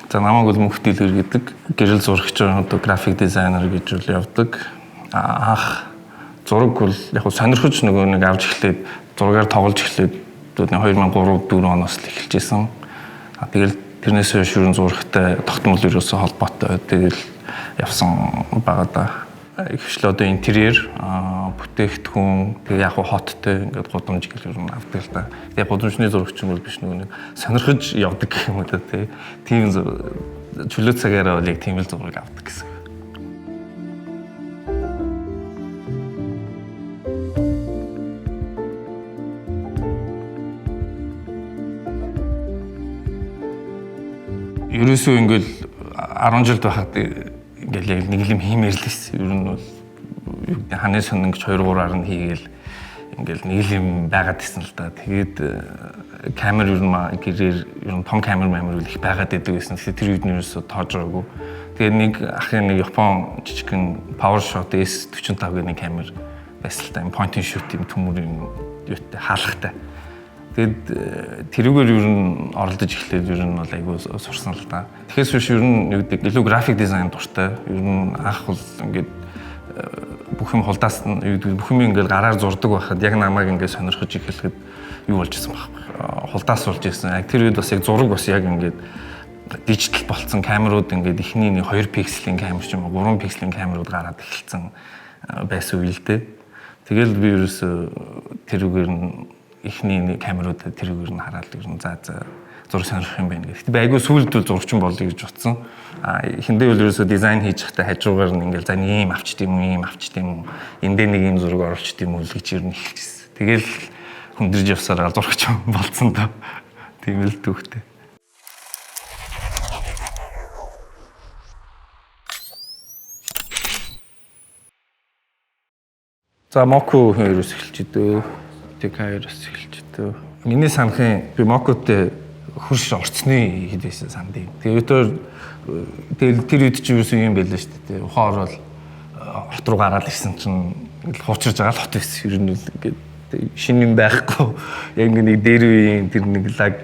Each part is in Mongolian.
За намайг бол Мөнх Дэлгэр гэдэг гэрэл зурагч график дизайнер гэж үл явдаг. Анх зураг бол яг сонирхож нэг авч эхлээд зургаар тоглож эхлээд 2003-4 оноос л эхэлж исэн. Тэгэл тэрнээс хойш ерөн зурагтай тогтмол ерөөсөө холбоотой. Тэгэл явсан байгаа да. Ихвчлээ одоо интерьер, бүтээгдэхүүн, тэгээ яг хоттой ингээд гудамж гэл ер нь авдаг л да. Яг гудамжны зурагч юм бол биш нэг сонирхож явдаг гэх юм уу да тий. Тийм чөлөө цагаараа бол яг тийм л зураг авдаг гэсэн. Ерөөсөө ингээл 10 жил байхад ингээл яг нэг юм хиймээр л байсан. Ер нь бол ханы сонин гэж 2-3-аар нь хийгээл ингээл нэг юм байгаад исэн л да. Тэгээд камер ер нь гэрээр ер нь том камер үл их байгаад байдаг гэсэн. Тэр үед нь ерөөсөө тоож байгаагүй. Тэгээд нэг ахын нэг Япон жижигхэн PowerShot S45 гэх нэг камер байсан л да. Point and shoot юм төмөр юм юутай хаалгатай. Тэгэд тэрүүгээр ер нь оролдож эхлээд ер нь бол айгүй сурсан л да. Тэгэхээс биш ер нь юу гэдэг илүү график дизайн дуртай. Ер нь анх бол ингээд бүх юм хулдаас нь юу гэдэг бүх юм ингээд гараар зурдаг байхад яг намайг ингээд сонирхож эхлэхэд юу болж исэн баг. Хулдаас болж исэн. Яг тэр үед бас яг зураг бас яг ингээд дижитал болцсон камерууд ингээд эхний 2 пикселийн камер ч юм уу 3 пикселийн камерууд гараад эхэлсэн байсан үйл дээ. Тэгэл би ерөөсөө тэрүүгээр нь ихний камерууд тэрүүгээр нь хараад ер нь за зураг сонирхох юм байна гэх. Би айгүй сүүлд бол зурагчин болъё гэж бодсон. Эхэндээ бол ерөөсөө дизайн хийж байхдаа хажуугаар нь ингээл за нэг юм авчт юм уу, эндээ нэг юм зураг оруулчт юм уу л гэж ер нь хэлчихсэн. Тэгэл хүндэрж явсараа зурагчин болцсон доо. Тийм л түүхтэй. За Моку хоёроос эхэлж идөө. Тэкайроос эхэлж идөө. Миний санахын би Мокутэй хурш орцны хэд байсан санд юм. Тэгээд тэр үед чи юусэн юм байлаа шүү дээ. Ухаар бол хот руу гараад ирсэн чинь хуучирж байгаа л хот байсан. Ер нь ингээд шинэ юм байхгүй. Яг ингээд нэг дээр үеийн тэр нэг лаг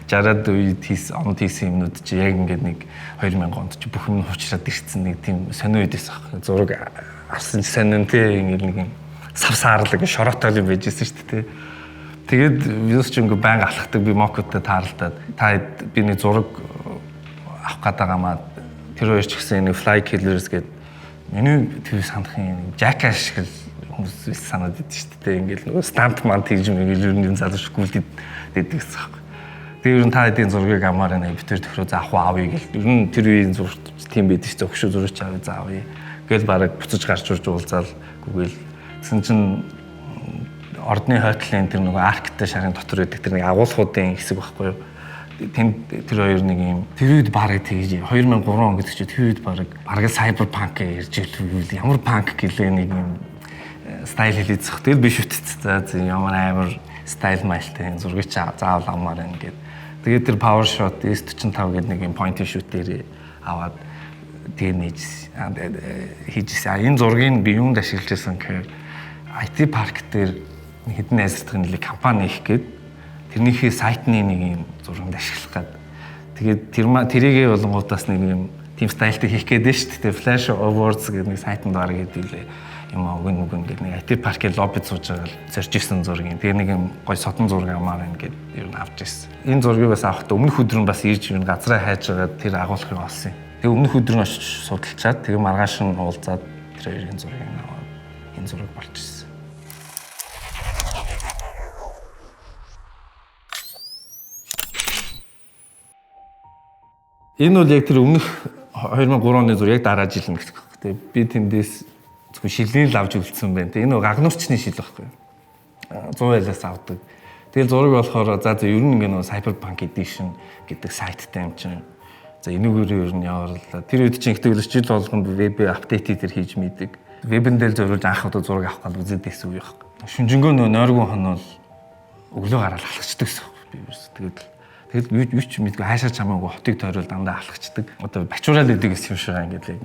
60-аад үед онд хийсэн юмнууд чи яг ингээд нэг 2000 онд чи бүх юм хуучраад ирсэн нэг тийм сонио үдээс ах. Зураг авсан сонио тий ингээд нэг савсаарлаг шороотой юм байж байсан шүү дээ. Тэгээд вирус ч ингээ байнга алхахдаг би Мокутай таарлаад би нэг зураг авах гээд байгаамаа тэр хоёр ч гэсэн нэг Fly Killers гэдэг миний төв санахын Jackass шиг хүмүүс санаад идэв шүү дээ. Ингээл нөгөө stuntman хийж мэгэл ер нь залууш гүйлдэд дэдэг гэсэн юм. Тэгээд ер нь та хэдийн зургийг амаар нэ битэр төхрөө заах авъя гэл. Ер нь тэр үеийн зурагч тийм байдаг шүү дээ. Өгшөө зурагч авъя заавъя. Гэл бараг буцаж гарч урж уулзаал гүгэл. Тэгсэн чинь ордны хойтлын тэр нөгөө арктай шарын дотор байдаг тэр нэг агуулгуудын хэсэг байхгүй юу. Тэр хоёр нэг юм тэр үед бараг тэгж 2003 он гэдэг чинь тэр үед бараг cyberpunk ярьж ивэл ямар панк гэлээ нэг юм стайл хэлээцэх. Тэгэл би шүтц. За ямар амар стайл майлтай зургийг заавал амаар байна гэд. Тэгээд тэр PowerShot S45 гэдэг нэг юм point and shoot дээр аваад тэгээ нээж хийжсэн. Энэ зургийг би юунд ашиглаж байсан гэхээр IT парк дээр хэдэн найзлахын нэлээ компани их гээд тэрнийхээ сайтны нэг юм зурганд ашиглах гээд тэгээд тэрийгээ болонгуудаас нэг юм team стайлтай хийх гээд нь шүү дээ. Flash Awards гэдэг нэг сайтанд орё гэдэг юм өгөн гэдэг нэг IT паркийн лоббид сууж байгаа л зорж исэн зургийг. Тэгээ нэг юм гой содон зураг амаар байна гэд ер нь авч ирсэн. Энэ зургийг бас авахдаа өмнөх өдөр нь бас ирж юм газраа хайж байгаа тэр агуулгыг олсон юм. Тэгээ өмнөх өдөр нь очиж судалчаад тэгээ маргааш нь уулзаад тэр хоёрын зургийг аваад энэ зураг болж ирсэн. Энэ бол яг тэр өмнөх 2003 оны зур яг дараа жил нэг гэх. Би тэндээс зөвхөн шилний лавж үлдсэн байна. Энэ гагнуурчны шил байхгүй. 100 байлаас авдаг. Тэгэл зураг болохоор за ер нь ингээ Cyberpunk Edition гэдэг сайттай юм чинь. За энэгээр ер нь яваарлаа. Тэр үед чинь ихтэй жил болгонд веб апдейт дээр хийж мэддэг. Вебэн дээр зориулж анх удаа зураг авах гал үзээд байсан үе байхгүй. Шүнжэнгөө нойргон хон бол өглөө гараад алхацдаг гэсэн юм. Би ерөөс тэгэл юу ч мэдгүй хаашаа чамаагүй хотыг тойрол дандаа алхацдаг. Одоо бачуурал идэг гэсэн юм шиг ингээд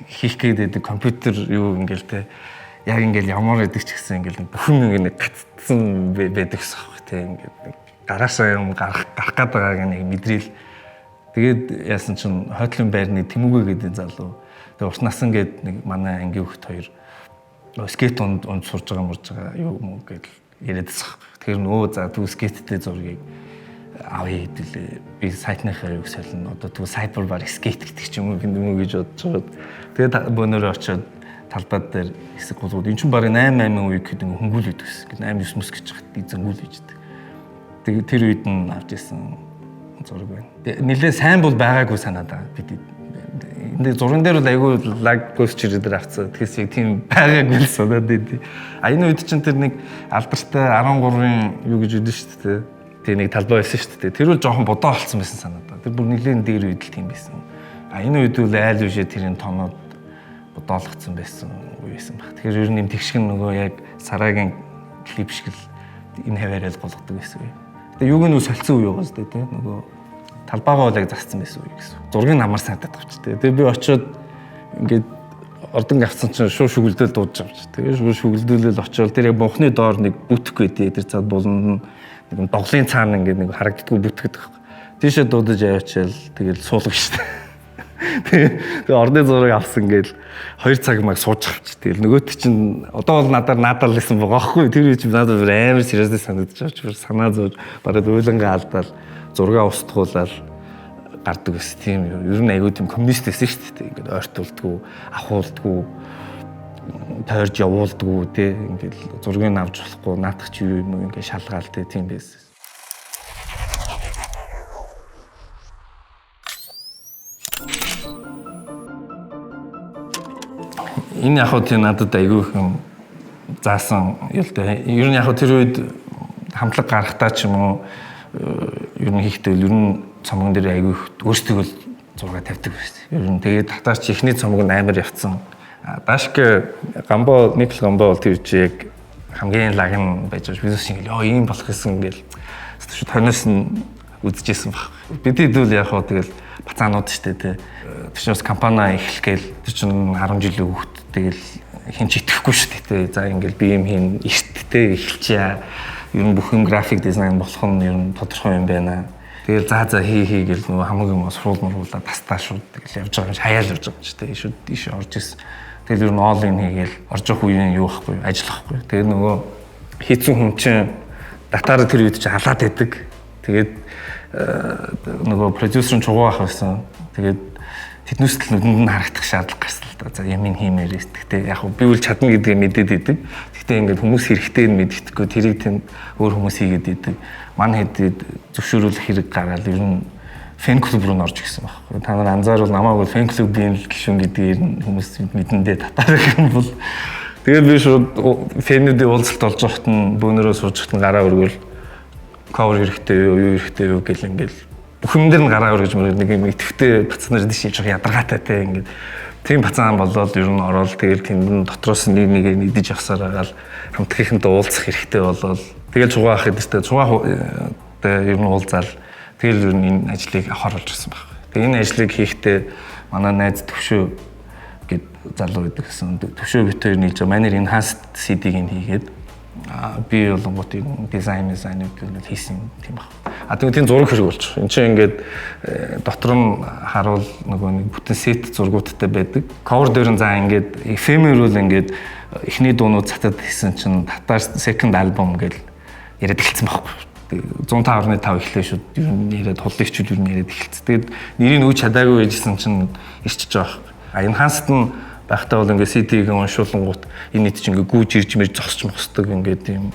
хийх гээд компьютер юу ингээл те яг ингээл ямар идэг ч гэсэн ингээл бүхэн ингээд гацсан байдаг гэсэн юм те ингээд гараасаа юм гарах гээд байгааг нэг мэдрээл Тэгээд яасан чинь хойтлын байрны Тэмүүгэ гэдэг залуу. Тэгээд урт насан гээд нэг манай ангийн хүүхэд хоёр скейт унд сурж байгаа юу юм гээд яриадсан. Тэгэхээр нөө за түр скейттэй зургийг авъя хэдүүлээ. Би сайтныхаа юг солино. Одоо түр сайбер бар скейт гэдэг ч юм уу гэж бодож байгаа. Тэгээд бөөнөрөө очиод талбай дээр хэсэг гулгууд эн чинь барыг 8 үе гэхэд хөнгүүлээд гэсэн. 8 9 мөс гэж хат эзэнгүүл хийждэг. Тэгээд тэр үед нь авч ирсэн зураг байна. Нилээ сайн бол байгаагүй санаад байгаа бид. Энд зурган дээр бол айгүй лаг гүйсчээр дээр авцсан. Тэгээс яг тийм байгаагүй л санаад байдیں۔ А энэ үед чинь тэр нэг алдартай 13-ын юу гэж үдэн шүү дээ. Тэр нэг талбай байсан шүү дээ. Тэр бол жоохон бодоо олцсон байсан санаад байгаа. Тэр бүр нилээн дээр үед л тийм байсан. А энэ үед бол айл бишээ тэрийн тоноод бодоолгцсан байсан үе байсан баг. Тэгэхээр ер нь юм тэгшгэн нөгөө яг сарагийн клип шиг л энэ хаваараа л болгодог байсан үе. Тэгээ юуг нь солилцсон үе байгаа зү тэ нөгөө талбайгаа бол яг засцсан байсан үе гэсэн. Зургийг намар санагдаад авч тэ. Тэгээ би очиод ингээд ордон авсан чинь шууд шүглдэл дуудаж авч. Тэгээ шууд шүглдүүлэл очиод тэр яг бунхны доор нэг бүтэх байдээ. Тэр цаад болон нэг доглын цаана ингээд нэг харагддгүй бүтгээд байгаа. Тийшээ дуудаж аваачаал тэгэл суулгав штэ. Тэгээ орны зураг авсан гээл 2 цаг маг сууж авч. Тэгэл нөгөөт чинь одоо бол надад лсэн байгаа хгүй. Тэр үе чинь надад амар сериэс санагдаж байгаа. Санаа зовж бараг уйлангаа алдаал зураг устгуулаад гардаг гэсэн тийм ер нь айгүй тийм коммунист байсан шүү дээ. Ингээд ойртуулдаггүй, ахуулдаггүй, тойрж явуулдаггүй тий. Ингээд зургийг авч болохгүй, наадах чи юу юм ингээд шалгаал тий тийм байсан. Энэ яг хөө тийм надад айгүй юм заасан юу л дээ. Ер нь яг хөө тэр үед хамтлаг гарахтаа ч юм уу ер нь хийхдээ ер нь цомгон дээр айгүй өөрсдөө л зураг тавьдаг байсан. Ер нь тэгээд татаарч ихний цомог нь амар явцсан. Дашк гамбо никл гамбо бол тэр чи яг хамгийн лаг нь байж байгаа бизнес шиг л ийм болох гэсэн ингээл тоноос нь үзчихсэн баг. Бидэд бол яг хөө тэгэл бацаанууд штэ тий. Тэшнээс компани эхлэх гээл тэр чинь 10 жилийн хүүхд тэгэл хин ч итгэхгүй штэ тий. За ингээл би юм хийн эрттэй эхэлчихье. Ер нь бүх юм график дизайн болох нь ер нь тодорхой юм байна. Тэгэл за хий гэл нөгөө хамаг юм суруулмруулаад тастаа шууд тэгэл явж байгаа юм хаяал явж байгаа ч тий. Шууд тийш орж ирсэн. Тэгэл ер нь all in хийгээл орж явах үеийн юу байхгүй ажиллахгүй. Тэгээд нөгөө хийцэн хүн чинь датаар тэр үед чинь халаад байдаг. Тэгээд нөгөө продюсерын чугуу ах байсан. Тэгээд тэднээс л нүдэнд нь харагдах шаардлага гарсан л да. За ямин хиймээрээс гэхдээ яг би үл чадна гэдгээ мэдээд идэг. Гэхдээ ингээд хүмүүс хэрэгтэй нь мэддэхгүй тэрийг тэнд өөр хүмүүс хийгээд идэг. Ман хэдэд зөвшөөрүүлэх хэрэг гараад ер нь фэн клуб руу орж ирсэн баг. Та нар анзаарвал намайг бол фэн клубын гишүүн гэдгээр нь хүмүүс мэдэндээ татаад юм бол тэгээд би шууд фэнүүдийн уулзалт олж явахт нь бөөнөрөө суужхад нь гараа өргөл cover хэрэгтэй юу хэрэгтэй юу гэл ингээл бүх юм дээр нь гараа өргөж мөр нэг юм итгэвтэй бацнаар дэшиж явах ядаргаатай те ингээд тийм бацаан болоод ер нь ороод тэгэл тэнд дотроос нэг идэж явсаар агаал хамтгийнхэнтэй уулзах хэрэгтэй болоод тэгэл цугаа ах гэдэгтэй цугаа ер нь уулзаал тэгэл ер нь энэ ажлыг авахар болж ирсэн баг. Тэгээ энэ ажлыг хийхдээ манай найз Төвшөө гэд залуу байдаг гэсэн. Төвшөө битээр нийлж манер enhanced CD-г хийгээд би болонгот дизайныг хийсэн тийм баг. А тэгээд тийм зураг хэрэг болчих. Энд чинь ингээд дотор нь харуул нөгөө нэг бүтэн сет зургуудтай байдаг. Cover дээр нь за ингээд ephemeral ингээд эхний дуунууд цатад хийсэн чинь татар second album гэж яриад эхэлсэн байхгүй. 105.5 эхлэв шүүд ер нь яриад хуллыг ч ер нь яриад эхэлсэн. Тэгээд нэрийг өгч чадаагүй байжсэн чинь ирчиж байгаа. А enhanced нь байхдаа бол ингээд CD-г уншуулангууд энэ нийт чинь ингээд гүйж ирж мэрж зогсч мохсдог ингээд тийм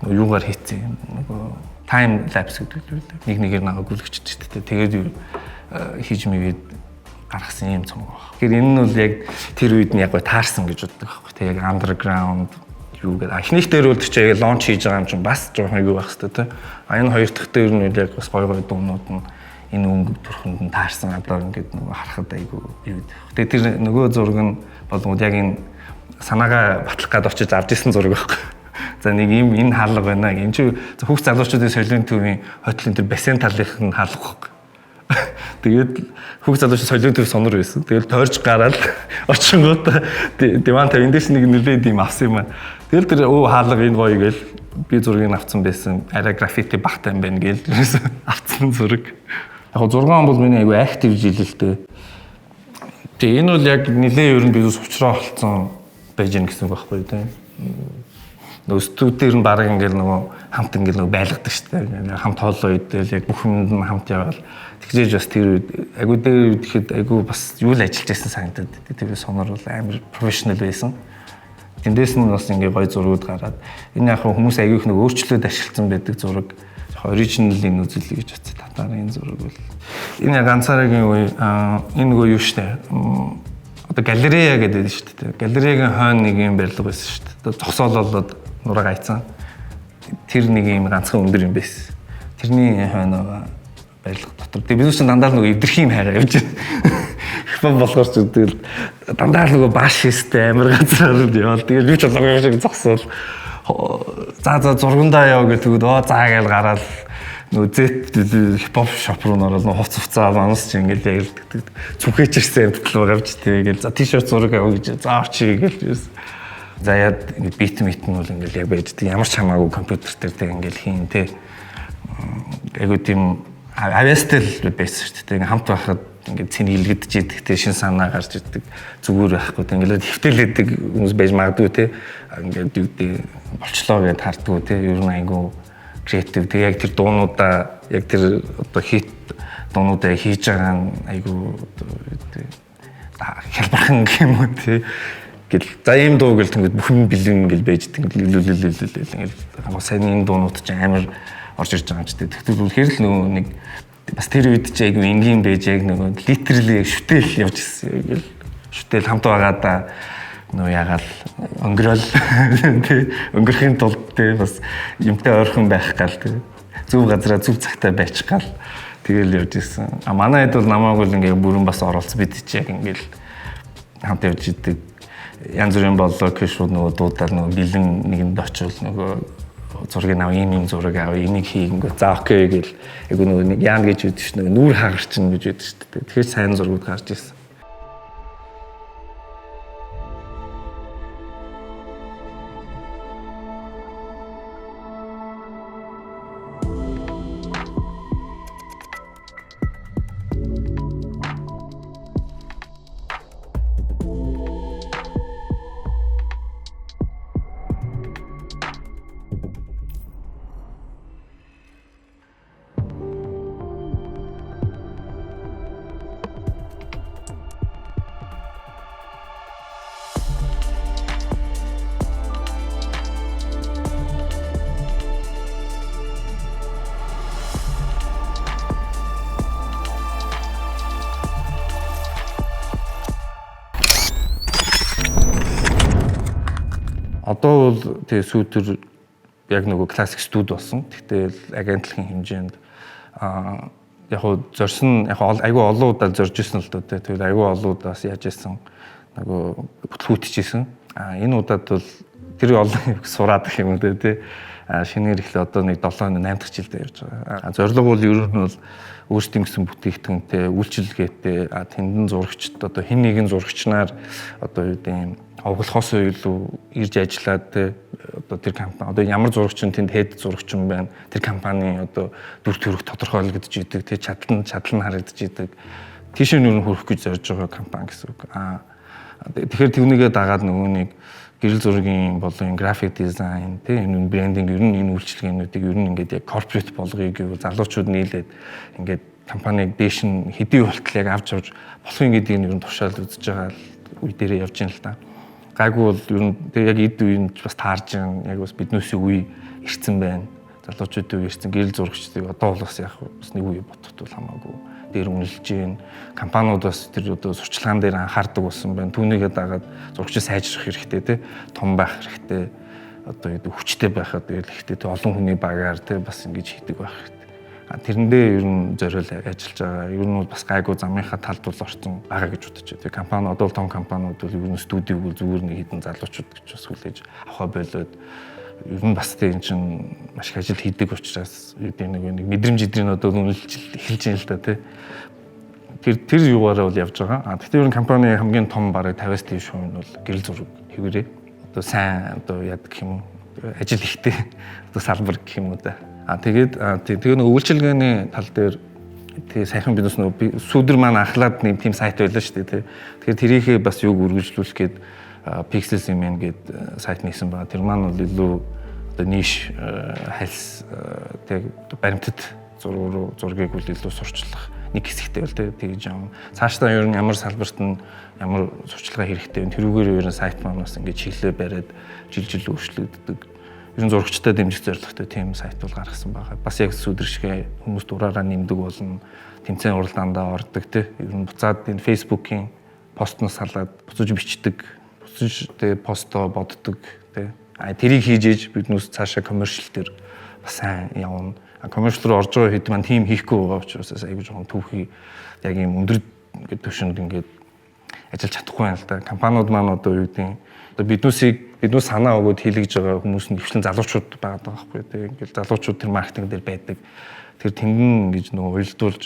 юугаар хийцэн нөгөө time lapse гэдэг үү. Нэг нэгээр нагаа гүйлгчтэй шүү дээ. Тэгээд хийж мэгээд гаргасан юм цомог баг. Тэгэхээр энэ нь бол яг тэр үед нь яг таарсан гэж боддог байхгүй. Тэг яг underground юу гэдэг. Эхнийх дээр бол чи яг launch хийж байгаа юм чинь бас жоохон юу байх хэрэгтэй те. А энэ хоёр дахь дээр нь яг бас гоё дуунууд нь энэ өнгө төрхөнд нь таарсан одоо ингээд нөгөө харахад айгүй юу. Тэгээ тэр нөгөө зураг нь болгоод яг энэ санаагаа батлах гад очиж авч ирсэн зураг байхгүй. За нэг юм энэ хаалга байна. Энд чи хүүхд залуучуудын соёлын төвийн хотлын тэр бассейн талынх нь хаалга байхгүй. Тэгээд хүүхд залуучууд соёлын төв сонор байсан. Тэгэл тойрч гараад очингууд диван тавь эндээс нэг нөлөөд юм авсан юм аа. Тэгэл тэр хаалга энэ гоё гээл би зургийг авсан байсан. Арай граффити багтай юм байна гээл авсан зураг. Яг 6 он бол миний айгүй актив жил л дээ. Тэгээ энэ бол яг нэлээд ер нь бизнес учраа болцсон байж гэн гэсэн үг байхгүй тийм. Нөгөө студиудээр нь баг ингээл нөгөө хамт ингээл нөгөө байлгадаг шүү дээ. Хамт хоолоо идэл яг бүх юмд нь хамт яваал. Тэгжээж бас тэр үед айгүй дээр ихэд айгүй бас юу л ажиллаж байсан санагдаад. Тэр сонор бол амар профешнл байсан. Тэндээс нь бас ингээ гоё зургууд гараад энэ яг хүмүүс айгүйх нэг өөрчлөлт ашигласан байдаг зураг. Оригиналын үзэл гэж бодсон. Татарын энэ зураг бол энэ ганцаарагийн үе энэ нөгөө юу штэ. Одоо галерея гэдэг шүү дээ. Галереягийн хойно нэг юм барилга байсан шүү дээ. Зогсоололоод нураг айцсан. Тэр нэг юм ганцхан өндөр юм байсан. Тэрний хойно барилга дотор. Тэгээ бид ч дандаа нөгөө эвдэрхийн хайгаа явж байна. Хипхоп болохоор ч тэгэл дандаа нөгөө бааш хийстэй амар газар явал. Тэгээ юу ч болоогүй шиг зогсоол. За зургандаа яв гэл тэгвэл заа гээл гараад нөгөө зэт хипхоп шоп руу ороод нөгөө хувц хувцаа манус чи ингээл яг зүхэж ирсэн амтлал байгаа ч тэгээд за тишерт зураг аваа гэж за авчи гээл. За яад ингээд бит мит нь бол ингээл яг байждаг. Ямар ч хамаагүй компьютер дээр тэг ингээл хийн тэ. Айгуу тийм авьяастай л байсан шүү дээ. Ингээм хамт байхад ингээд цэний илгэдэж идэх тэ шин санаа гарч идэг зүгээр байхгүй тэ ингээд хэвтэлээдэг хүмүүс байж магадгүй тэ ингээд юу гэдэг болчлоо гэдээ хардггүй тэ ер нь айгуу креатив тэг яг тэр дуунуудаа яг тэр одоо хит дуунуудаа хийж байгаа нь айгуу хялбархан юм уу тэ гэл за ийм дуу гэл тэнгууд бүх юм бэлэн гэл байждаг ингээл хамаа сайн энэ дуунууд ч амар орж ирж байгаа юм ч тэ тэгтэл үнэхээр л нөгөө нэг бас тэр үед ч айгүй энгийн байж яг нөгөө литерли шүтэл явж ирсэн ингээл шүтэл хамт байгаадаа нөгөө ягаал өнгөрөөл тий өнгөрхийн тулд тий бас юмтай ойрхон байх гал тий зөв газараа зөв цагтаа байчих гал тэгэл явж ирсэн. А манай хэд бол намайг л ингээ бүрэн бас оролцсон бид ч яг ингээл хамт явж идэг янз бүрийн боллоо кэшүүд нөгөө дуудаал нөгөө бэлэн нэгэнд очивол нөгөө зургийг аваа ийм зураг аваа энийг хийгэнгүй за окей гэл айгу нөгөө нэг яан гэж үүдэж ш нөгөө нүүр хагарчин гэж үүдэж ш тэгэхээр сайн зургууд гарч ирсэн. Одоо бол тэгээ сүүдэр яг нөгөө классик студи болсон. Тэгтэл агентлагийн хэмжээнд яг хуу зорьсон яг айгүй олон удаа зорж исэн л дөө. Тэгвэл айгүй олон удаас яаж исэн нөгөө бүтлгүүтчихсэн. Энэ удаад бол тэр олон сураад гэх юм дэ тий. Шинээр ихлэ одоо нэг 7-8 дахь жилдээ явж байгаа. Зорилго бол ер нь бол өөрсдийн гэсэн бүтээгдэхүүнтэй, үйлчилгээтэй, тэндэн зурагчд одоо хэн нэгэн зурагчнаар одоо юу гэдэг оглохоос илүү ирж ажиллаад одоо тэр компани одоо ямар зурагчин тэнд хэд зурагчин байна тэр компани одоо дүр төрх тодорхойлогдож идэг тэр чадал нь харагдаж идэг тийш нь юу хөрөх гэж зорж байгаа компани гэсэн үг. Тэгэхээр тэрнийгээ дагаад нөгөө нэг гэрэл зургийн болон график дизайн энэ брендинг ер нь энэ үйлчилгээнүүдийг ер нь ингээд яг корпорат болгоё гэвэл залуучууд нийлээд ингээд компаниг дээш нь хэдий болтол яг авч болох юм гэдгийг ер нь тушаал үзэж байгаа үе дээрээ явж байна л да. Гайгүй бол ер нь яг эд үеинд бас таарж байгаа яг бас биднээсээ үе ирсэн байна. Залуучуудын үе ирсэн гэрэл зурагчдыг одоо бол бас яг бас нэг үе бодтол хамаагүй дээр үнэлж гин компаниуд бас тэр одоо сурчлагаан дээр анхаардаг болсон байна. Түүнийгээ дагаад зурагч сайжрах хэрэгтэй тий том байх хэрэгтэй одоо хүчтэй байхад хэрэгтэй олон хүний багаар тий бас ингэж хийдэг байх хэрэгтэй. Тэрэндээ ер нь зориул ажиллаж байгаа. Ер нь бол бас гайгүй замынхаа талд бол орсон байгаа гэж бодож байна. Компани одоо том компаниуд бол ер нь студиг бол зүгээр нэг хэдэн залуучууд гэж бас хүлээж авах болоод ер нь бас тийм чинь маш их ажил хийдэг учраас нэг мэдрэмж идрийн одоо үнэлж эхэлж байна л да тий. Тэр юугаараа бол явж байгаа. Тэгтээ ер нь компани хамгийн том бараг 50-аас дээш хувь нь бол гэрэл зураг хэвээрээ одоо сайн одоо яд гэх юм уу ажил ихтэй одоо салбар гэх юм уу да. Тэгээд нэг үйлчилгээний тал дээр Тэгээ сайхан бизнес нөө сүүдэр маань анхлаад нэг тийм сайт байлаа шүү дээ. Тэгэхээр тэрийхээ бас юг үргэлжлүүлэх гээд Pixels юм гээд сайт нээсэн байгаа. Тэр маань бол илүү одоо ниш хальс тэг баримтат зургийг үл илүү сурчлах нэг хэсэгтэй бол тэгж юм. Цаашдаа ер нь ямар салбарт нь ямар сурчлагын хэрэгтэй вэ? Тэрүүгээр ер нь сайт маань бас ингээд чиглэлээ бариад жил өөрчлөгддөг. Ер нь зурагчтай дэмжих зорилготой тийм сайт бол гаргасан байгаа. Бас яг сүдэршгэ хүмүүс дураараа нэмдэг болно. Тэмцээн уралдаандаа ордог те. Ер нь буцаад энэ Facebook-ийн постноос салаад буцаж бичдэг. Буцаж тэ постоо боддог те. Тэрийг хийж ээж биднээс цаашаа коммершл төр бас сайн явна. Коммершл руу орж байгаа хэд маань тийм хийхгүй байгаа учраас айгүй жоохон түүхий яг юм өндөр ингээд төвшөнд ингээд ажиллаж чадахгүй юм л да. Компаниуд маань одоо юу гэдэг одоо биднээс санаа өгөөд хийлгэж байгаа хүмүүс нь хвчлэн залуучууд байгаа байхгүй тийм ингээд залуучууд тэр маркетинг дээр байдаг. Тэр тэнгэн гэж нөгөө уйлдуулж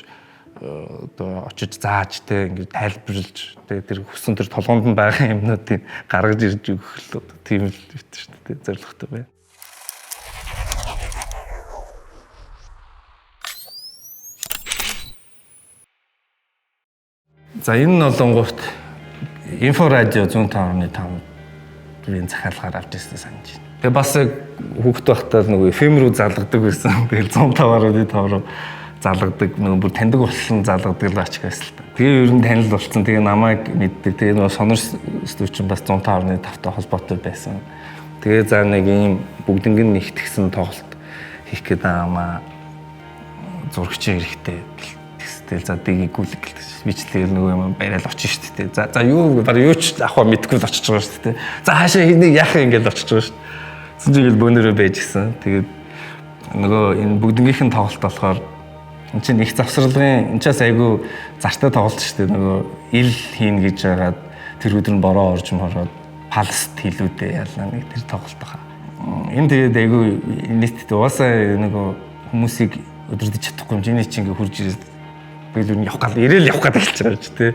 одоо очиж зааж те ингээд тайлбарлаж те тэр хүссэн тэр толгоонд нь байгаа юмнуудыг гаргаж ирж өгөх л тийм л бит шүү дээ зорилготой байна. За энэ нь олонгоот инфо радио 105.5-ийн захиалгаар авч ирсэн санаж байна. Тэгээ бас хүүхэд байхдаа нөгөө FM руу залгадаг байсан. Тэгэл 105.5 руу залгадаг нөгөө бүр таньдаг болсон залгадаг л ач гэсэн л та. Тэгээ ер нь танил болсон. Тэгээ намайг мэддэг. Тэгээ нөгөө сонор студиуч бас 105.5-тай холбоотой байсан. Тэгээ за нэг ийм бүгднгэн нэгтгсэн тоглолт хийх гээд амаа зурагчин хэрэгтэй. Тэгэл за дээгүүлэг гэлтэй. Би ч тэгэл нөгөө юм барайл очиж шүү дээ. За юу баг юу ч авах мэдгүй л очиж байгаа шүү дээ. За хаашаа хэнийг яах юм гэж очиж байгаа шүү дээ. Зүгэл бөөнөрөө байж гисэн. Тэгээд нөгөө энэ бүгднгийнх нь тоглолт болохоор энэ чинь их завсралгын энэчээс айгүй зартай тоглолт шүү дээ. Нөгөө ил хийн гэж байгаад тэр өдөр нь бороо орж мороод палст хийлүүдээ ялна нэг тэр тоглолт байгаа. Энэ тэгээд айгүй нийтэд угаасаа нөгөө хүмүүсийг өдөрдөж чадахгүй юм. Жиний чинь ингээ хурж ирээд би л явах гал ирээл явах гэдэг хэлж байгаа ч тий.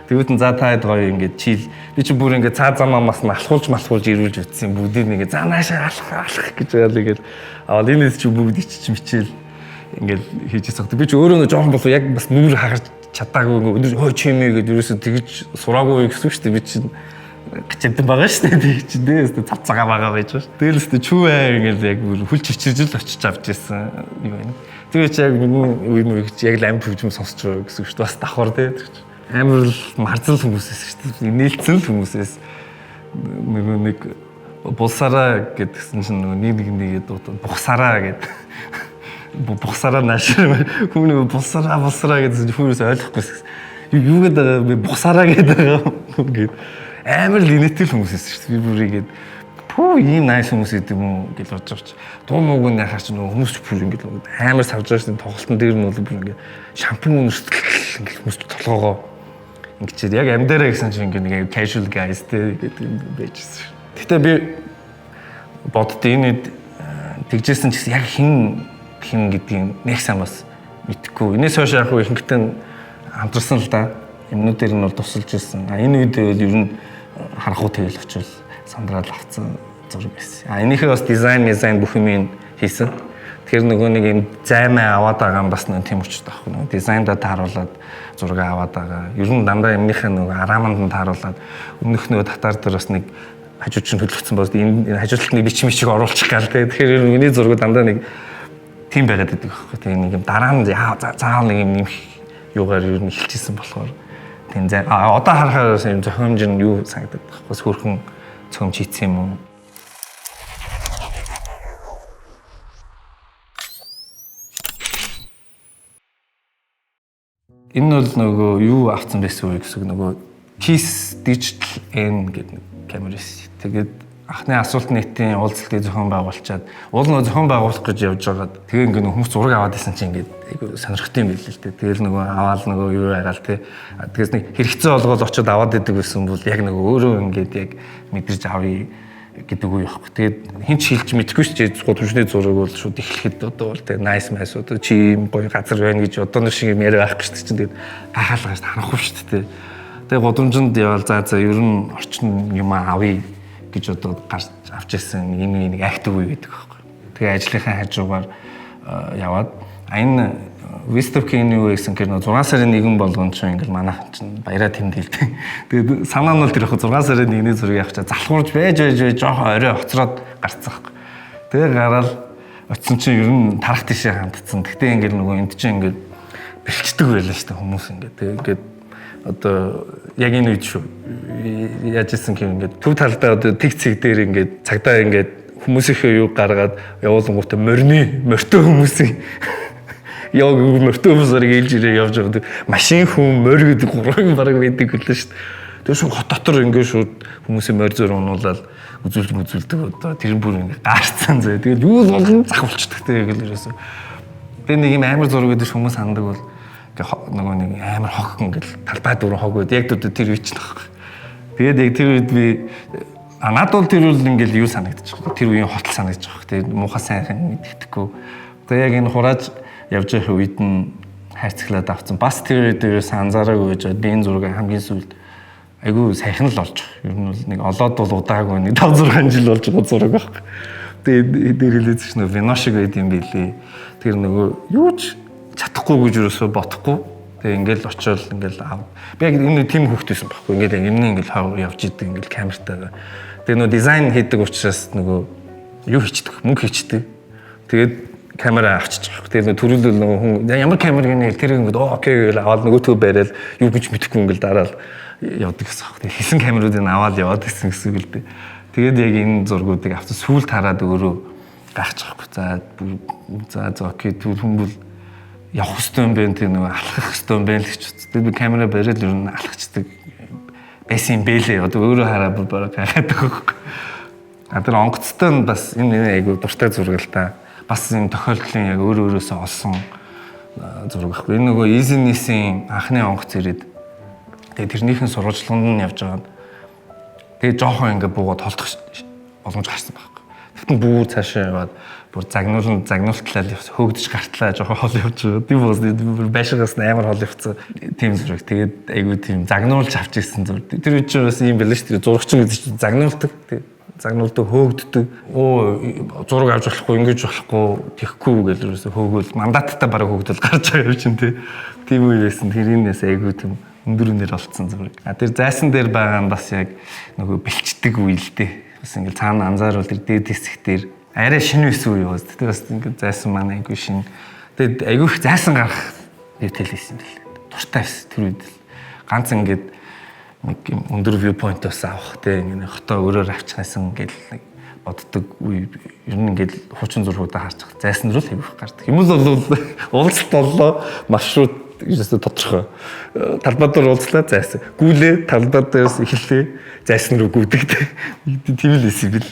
Тэгвэл за таад гоё ингээд чийл би чи бүр ингээд цаа замаас нь алхуулж ирүүлж утсан бүгдийг ингээд за наашаа алхах гэж байгаад ингээд аваад энэс чи бүгд ичиж мичээл ингээд хийж байгаа. Би чи өөрөө жоохон болов яг бас нүмер хагарч чадаагүй өндөр хой чимээ гэдэг юусэн тэгж сураагүй гэсэн шүү дээ. Би чи гिचэд байгаа шүү дээ. Тэг чи дээсээ цавцагаа байгаа байж байгаа шүү. Дээлсээ чүүвээ ингээд яг бүр хүл чичирж л очиж авч ирсэн юм байна. Тэгээ чи яг миний үе яг л амт хөгжим сонсч байгаа гэсэн шүү дээ. Бас давхар тий. Амар л марзал хүмүүсээс шүү дээ. Нээлтсэн л хүмүүсээс нэг булсараа гэдгсэн чинь нэг дуудаад бухсараа гэдэг. Бухсараа наашир хүмүүс булсараа гэдсэн чинь хүмүүс ойлгохгүйс. Юу гэдэг би бухсараа гэдэг амар л инээтгэл хүмүүсээс шүү дээ. Би бүр игээд пүү ийм найс хүмүүс гэдэг юм уу гэж бодож байгаа ч дуу мууг нь яхаар ч нөгөө хүмүүс бүр ингэж амар савж байгаа шүү дээ. Тоглолтын дээр нь бол бүр ингэ шампунь өнөртөл ингэ хүмүүс толгоогоо ингэж яг амьдаараа гэсэн чинь ингэ нэг casual guys гэдэг юм байжсэн шүү. Гэтэ би боддоо энэ тэгжсэн ч гэсэн яг хин гэдгийг нэг сайн бас мэдхгүй. Энэс хойш яг ихэнхдээ хамтарсан л да. Юмнууд дээр нь бол тусалж ирсэн. Энэ үед бол ер нь харахгүй тэгэл очивол сандраад авцсан зураг байсан. Энийхээ бас дизайн бүх юм хийсэн. Тэгэхээр нөгөө нэг юм займаа аваад байгаа юм бас нэг тийм учиртай байхгүй. Нөгөө дизайнда тааруулаад зураг аваад байгаа. Ер нь дандаа юмныхаа нөгөө арааманд нь тааруулаад өмнөх нөгөө татар дээр бас нэг хажууд чинь хөдөлгцсөн бос энэ хажуудалтны бичиг оруулчих гал те. Тэгэхээр миний зураг дандаа нэг тийм байгаад байдаг байхгүй. Тэгээ нэг юм дараа нь заавал нэг юм нэмэх юугаар ер нь эхэлчихсэн болохоор тийм одоо харахаар юм зохиомж нь юу санагдаад байхгүй. Бас хөрхөн цөмж хийцэн юм уу? Энэ бол нөгөө юу авсан байсан вэ гэсэн нөгөө Kiss Digital N гэдэг камерас. Тэгээд анхны асуулт нийтийн уулзалтыг зохион байгуулчаад уул нөгөө зохион байгуулах гэж явж байгаад тэгээ ингээ хүмүүс зураг аваад исэн чинь ингээд айгу сонирхтой юм билээ л дээ. Тэгэл нөгөө аваад нөгөө юу байгаал те. Тэгээс нэг хэрэгцээ олгоод очиод аваад идэг байсан бол яг нөгөө өөрөө ингээд яг мэдэрч авъя гэдэг үе явахгүй. Тэгээд хин ч хэлж мэдгүй ч гудамжны зураг бол шууд эхлэхэд одоо бол тэгээ nice nice одоо чи юм гоё газар байна гэж одоо нэг шиг юм яриа байхгүй шүү дээ. Тэгээд гахаалгаж харахгүй шүү дээ. Тэгээ гудамжинд явал за ер нь орчин юм авъя гэж одоо гарч авч ирсэн нэг актив үе гэдэг байхгүй. Тэгээ ажлынхаа хажуугаар яваад энэ Вистовкийн юу гэсэн хэрэг 6 сарын 1 болгон ч ингээл манайхан ч баяраа тэмдэглэдэг. Тэгээд санаа нь бол тэр 6 сарын 1-ний зургийг авчаа залхуурж байж жоохон орой хоцроод гарцсан байхгүй. Тэгээд гараад очисон чинь ер нь тарах тишээ хандцсан. Гэтэ ингээл нөгөө энд чинь ингээд бэлчдэг байлаа шүү дээ хүмүүс ингээд. Тэгээд одоо яг энэ үед шүү. Яаж исэн гэв ингээд төв талдаа одоо тэг цэг дээр ингээд цагдаа ингээд хүмүүсийнхээ юу гаргаад явуулангуудаа морьтой хүмүүсийн яг морьтой хүмүүсийг ээлж ирээ явж байгаа. Машин хүн морь гэдэг гурван бараг байдаг үлээ шүү дээ. Тэр шууд хот дотор ингээд шууд хүмүүсийн морь зөөр унуулаад үзүүлдэг одоо тэр бүр ингээд гаарцсан зөө. Тэгээд юу болгон захвалчдаг тэгээд ерөөсөө. Тэгээд нэг юм амар зураг гэдэг хүмүүс хандаг бол нөгөө нэг амар хог ингээд талбай дөрөв хог байд. Яг тэр үе чинь баг. Тэгээд яг тэр үед би надад бол тэр үл ингээд юу санагдчих. Тэр үеийн хотл санагдчих. Тэгээд муухай сайхан мэддэхгүй. Тэгээд яг энэ хурааж явж байгаа үед нь хайрцаглаад авцсан. Бас тэр дээрээс анзаараагүй байж би энэ зургийг хамгийн сүүлд айгүй сайхан л олж байгаа. Ер нь бол нэг олоод бол удаагүй нэг 5-6 жил болж байгаа зураг байхгүй. Тэгээд дээр хэлээд чинь нөгөө виношиг байд юм билий. Тэр нөгөө юу ч чадахгүй гэж юусоо бодохгүй. Тэгээ ингээл очиод ингээл аав. Би яг энэ тийм хөвгтөөсөн байхгүй. Ингээл энэ ингээл явж идэг ингээл камертайгаа. Тэгээ нөгөө дизайн хийдэг учраас нөгөө юу хийчдэг, мөнгө хийчдэг. Тэгээд камера авчиж байгаа. Тэгээд төрүүлэл нөгөө хүн ямар камер гинэ тэр ингээд окей гэж аваад нөгөө төв бариад юу гэж мэдэхгүй ингээл дараал явдаг гэсэн хэрэг. Тэгээд хийсэн камеруудыг аваад яваад гэсэн үг л дээ. Тэгээд яг энэ зургуудыг авсан сүүлд хараад өөрөө гайхаж байгаа. За окей тэр хүн бол явах хэвээр юм байна тийм нөгөө алхах хэвээр юм байна л гэж үзтээ. Би камера бариад ер нь алхацдаг байсан юм бэлээ. Одоо өөрөө хараа бараг гайхаад байгаа. Тэр онгоцтой нь бас энэ айгу дуртай зураг л та. Бас энэ тохиолдлын яг өөрөөсөө олсон зураг байхгүй. Энэ нөгөө Easy-ийн анхны онгоц ирээд тэгээ тэрнийхэн сурвалжлаганд нь явж байгаа. Тэгээ жоохон ингээ буугаад толдох боломж гарсан байхгүй. Тэгтэн бүү цаашаа яваад бүр загнуултлаа хөөгдөж гартлаа жоохон хол явж байгаа. Тийм бас бүр байшингаас амар хол явцсан тийм зураг. Тэгээд айгу тийм загнуулж авч ирсэн зураг. Тэр үед ч бас юм байлаа шүү дээ. Зурагч гэдэг чинь загнуулдаг. Загнуулдаг хөөгддөг. Зураг авч болохгүй, ингэж болохгүй, тэхгүй гэж юусэн хөөгөл мандаттай бараг хөөгдөл гарч байгаа юм чинь тийм үе байсан. Тэрнээс айгу тийм өндөрнөр олцсон зураг. Тэр зайсан дээр байгаа нь бас яг нөгөө бэлчдэг үе л дээ. Бас ингээл цаана анзааруул тэр дээд хэсэг дээр арай шинэ үсэн үе юу. Тэр бас ингээд зайсан маань айгу шинэ. Тэгээд айгу их зайсан гарах дэвтэл хийсэн бэл. Дуртай байсан тэр үед л. Ганц ингээд нэг юм өндөр view point-оос авах те ингэ хотоо өөрөөр авчихсан гэл нэг боддог үе ер нь ингээл хуучин зургуудаа харж байгаа. Зайсан руу л хэвэх гардаг. Хүмүүс бол уулзалт боллоо маршрут гэжээс тодорхой. Талбай дээр уулзлаа зайсан. Гүйлээ талбай дээрс эхэллээ. Зайсан руу гүйдэг те. Тийм л хэсэг бил.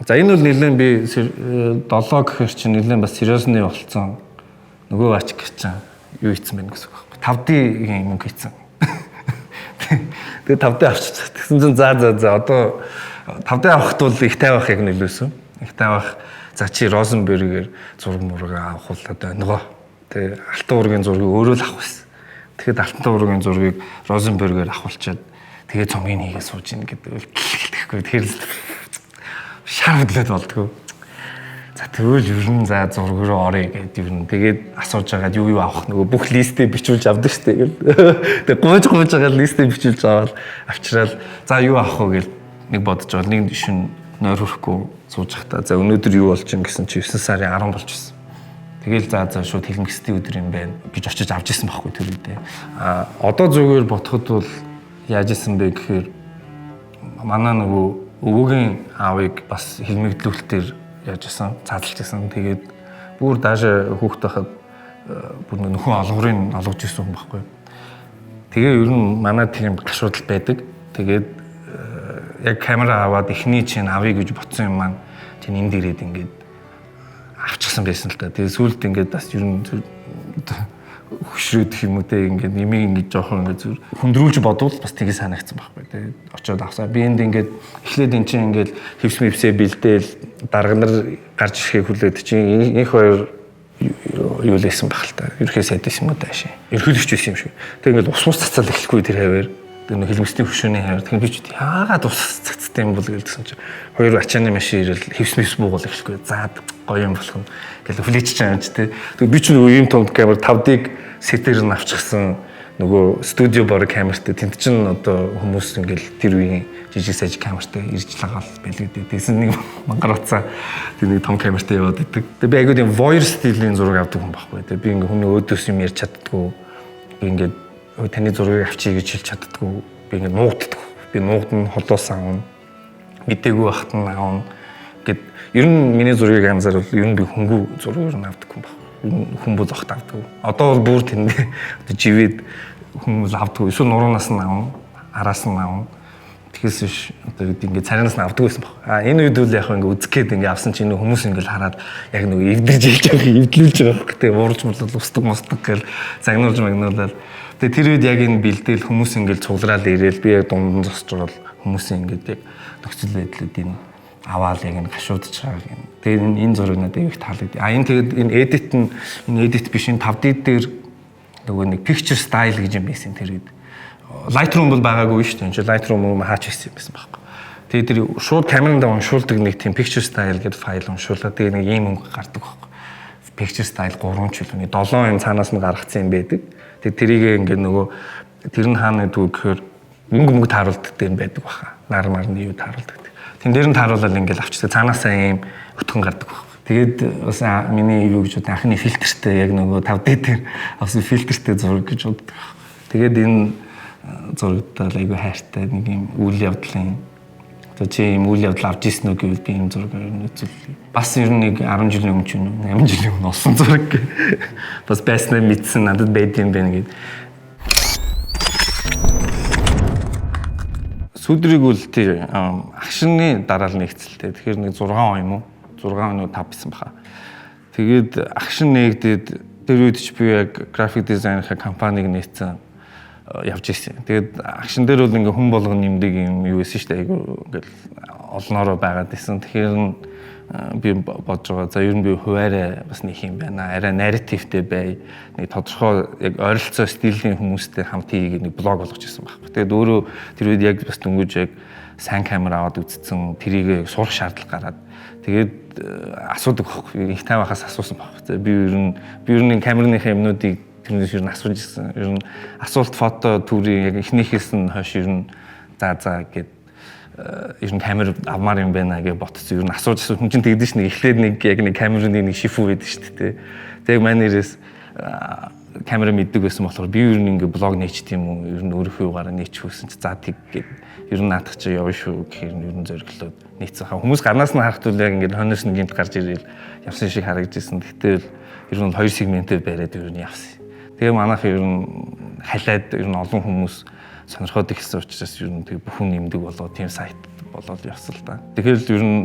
За энэ бол нэлээд би 7 гэхэр чинь нэлээд бас сериосны болцсон. Нөгөө ач гэх чинь юу хийцэн байна гэсэн үг байхгүй. 5D-ийн мөнгө хийцэн. Тэгээ 5D авчихсан. Тэгсэн чинь за одоо 5D авахт бол их тайвах яг нөлөөсөн. Их тайвах за чи Розенбергээр зураг мураг авах бол одоо нөгөө тэгээ алтан ургийн зургийг өөрөө л авах байсан. Тэгэхэд алтан ургийн зургийг Розенбергээр авахулчаад тэгээ цомгийг хийгээ сууж ийн гэдэг үл тэгэхгүй. Тэгэхээр шаардлаад болдгоо. За тэгвэл ер нь за зураг руу орё гэдэг ер нь тэгээд асууж агаад юу авах нөгөө бүх листээ бичүүлж авдаг штэ гэл. Тэгээд гуйж байгаа листээ бичүүлж аваад авчирал за юу авах вэ гэл нэг бодож байгаа. Нэг шин нойр хөрөхгүй сууж захта. За өнөөдөр юу болж ин гэсэн чи 9 сарын 10 болж байсан. Тэгэл за шууд хэлмгэсдийн өдөр юм байна гэж очиж авч ирсэн байхгүй тэр үедээ. Одоо зүгээр бодоход бол яаж исэн бэ гэхээр манай нөгөө өвөгийн аавыг бас хэлмэгдлүүлэлтээр яаж исэн цаадалж исэн. Тэгээд бүр даашаа хүүхэд байхад бүр нөхөн олгорын олгож исэн хүн байхгүй. Тэгээ ер нь манай тийм гашуудал байдаг. Тэгээд яг камера аваад эхний чинь авъя гэж ботсон юм маань тийм энд ирээд ингээд авчихсан байсан л та. Тэгээ сүүлд ингээд бас ер нь хөшрөөдөх юм уу те ингээд нэмийг ингээд жоохон ингээд зүр хөндрүүлж бодвол бас тгий санагдсан байхгүй. Тэгээд очиод авсаа. Би энд ингээд эхлээд эн чинь ингээд хевс мевсээ бэлдээл дарга нар гарч ирэхээ хүлээд чинь энх хоёр юу лээсэн байх л та. Ерхий сайд байсан юм уу таашаа. Ерхийлэгч байсан юм шиг. Тэгээд ингээд ус цацаад эхлэхгүй тэр хаваар. тэр нэг хэлбэсний хөшөөний хайр. Тэгэхээр би ч яагаад ус цацтай юм бол гэсэн чинь хоёр ачааны машин ирэл хевс буугал эхлэхгүй. За гоё юм болох юм. Тэгэл хүлээчих юм чи тээ. Тэгээ би ч нөгөө ийм том камер 5D сетээр нь авчихсан нөгөө студио бор камертай тэнд чинь одоо хүмүүс ингээл тэр үеийн жижиг саж камертай ирж лагаал байлгүй. Тэсэн нэг мангар уцаа тэр нэг том камертай яваад идэг. Тэгээ би айгуу тийм voyeur стилийн зураг авдаг хүн байхгүй. Тэгээ би ингээ хүний өөдөөс юм ярьж чаддгүй. Би ингээд таны зургийг авчиг гэж хэлж чаддгүй. Би ингээ нуугддаг. Би нуугдна холоос аавна. Мэдээгүй бахт нь аавна. Гэт ер нь миний зургийг анзаарвал ер нь би хөнгүү зургийг авдаг хүн байна. Хүмүүс огт авдаг. Одоо бол бүр тэндээ живэд хүмүүс авдаг. Эсвэл нуруунаас нь аавна, араас нь аавна. Тэгээс биш одоо ингээд царинаас нь авдаг байсан баг. Энэ үед үл яг ингээд үзэх гээд ингээд авсан чинь хүмүүс ингээд хараад яг нөгөө эвдэрж хэлж байгаа, эвдлүүлж байгаа баг. Тэгээ уурж муулал устдаг гэл загнуулж магнуулаад. Тэгээ тэр үед яг энэ бэлдээл хүмүүс ингээд цуглараад ирээл би яг дунд нь зогсож байгаа бол хүмүүс ингээд яг нөхцөл байдлууд энэ аваал яг энэ гашуудж байгаа юм. Тэгээд энэ зураг надад их таалагдав. Энэ тэгээд энэ edit нь энэ edit биш энэ 5D дээр нөгөө нэг picture style гэж юм байсан тэр үед. Lightroom бол байгаагүй шүү дээ. Lightroom хаач хийсэн юм байсан байхгүй. Тэгээд тэр шууд камеранд уншуулдаг нэг тийм picture style гэдэг файл уншуулаад тэгээд нэг ийм өнгө гардаг байхгүй. Picture style 3 ч үлээ 7 юм цаанаас нь гаргацсан юм байдаг. Тэгээд тэрийг ингээд нөгөө тэр нь хаана гэдэг гэхээр мөнгө тааруулдаг юм байдаг баха. Нар марны юу тааруулдаг. Тэн дээр нь тааруулаад ингээд авчдаг. Цаанаасаа ийм өтгөн гардаг байхгүй. Тэгээд бас миний юу гэж анхны фильтртэй яг нөгөө 5D дээр авсан фильтртэй зураг гэж боддог. Тэгээд энэ зурагтай айгүй хайртай нэг юм үйл явдлын одоо чи юм үйл явдал авч ирсэн үү гэвэл би энэ зургаар үзүүлээ. Бас ер нь нэг 10 жилийн өмнө ч юм уу 8 жилийн өмнө олсон зураг. Бас байснаа мэдсэн надад байд юм байна гэд. Сүдрийг үл тэр агшины дараа л нэгцэлтэй. Тэгэхээр нэг 6 он юм уу? 6 оноо тавьсан баха. Тэгээд агшин нэгдээд тэр үед ч би яг график дизайнерын компаниг нээсэн явж ирсэн. Тэгээд агшин дээр бол ингээ хүн болгоно нэмдэг юм юу байсан шүү дээ. Айгу ингээл олноороо байгаад исэн. Тэгэхээр би бодож байгаа. За ер нь би хуваарай бас нэг юм байна. Арай нарративтэй бай. Нэг тодорхой яг ойролцоо стилийн хүмүүстэй хамт хийгээд нэг блог болгож ирсэн байхгүй. Тэгээд өөрөө тэр үед яг бас дөнгөж яг сайн камер аваад үзсэн. Тэрийг сурах шаардлага гараад тэгээд асуудаг байхгүй. Их тайвахаас асуусан байхгүй. Би ер нь камерныхаа юмнуудыг тэрнээс ер нь асууж ирсэн. Ер нь асуулт фото төрийн яг эхнийхээс нь хойш ер нь за гэд ер нь камер авмаар юм байна гэж ботсон. Ер нь асууж хүн чинь тэгдэж ш нэг эхлээд нэг яг нэг камерын нэг шифүү байдаг шүү дээ. Тэг манерээс камера мэддэг байсан болохоор би ер нь ингээ блог нээчт юм уу? Ер нь өөрийнхөө югаараа нээчих хүсэн чи за тэг гэд ер нь наадах чи явна шүү гэхээр ер нь зориглоод нээсэн. Хүмүүс гарнаас нь харахад л яг ингээ хойноос нь гинт гарч ирээл явсан шиг харагдажсэн. Гэтэл ер нь хоёр сегментээр бариад ер нь явсан. Тэгээ манайх ер нь халиад ер нь олон хүмүүс сонирхоод ихсэн учраас ер нь тэг бүхэн нэмдэг болоо тийм сайт болоод явсан л да. Тэгэхээр ер нь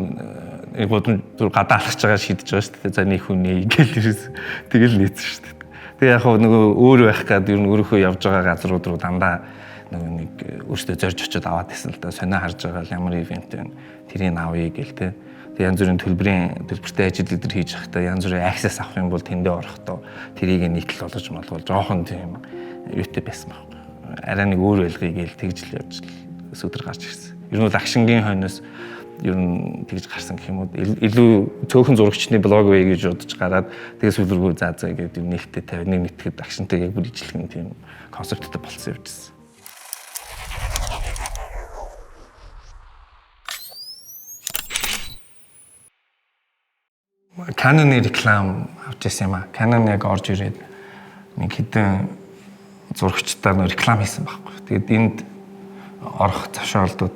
бодон гадаалгаж байгаа шийдэж байгаа шүү дээ. За нэг хүн нээ гэл ирээс тэгэл нээсэн шүү дээ. Тэгээ яг нөгөө өөр байх гад ер нь өөрөөхөө явж байгаа газрууд руу дандаа нэг өөртөө зорж очиод аваад исэн л да. Сонио харж байгаа л ямар ивент вэ? Тэрийг авъя гэл те. Тэгээ янз бүрийн төлбөртэй ажил дээр хийж явахдаа янз бүрийн access авах юм бол тэндээ орохдоо тэрийг нийтлэл болгож малгуул жоохон тийм юутай байсан баг. Арай нэг өөр байлгыг гээл тэгжл явж сүдэр гарч ирсэн. Ер нь бол агшингийн хойноос ер нь тэгж гарсан гэх юм уу илүү цөөхөн зурагчны блог вэ гэж бодож гараад тэгээ сүлргүү заа гэдэг нэгтэй тавь нэг нэтгэд агшинтай яг бүр ижлэх нэг тийм концепттэй болсон явжсэн. Canon-ы реклам авч ирсэн юм аа. Canon яг орж ирээд нэг хэдэн зурагчдаар нөө реклам хийсэн байхгүй. Тэгээд энд орох завшаалдууд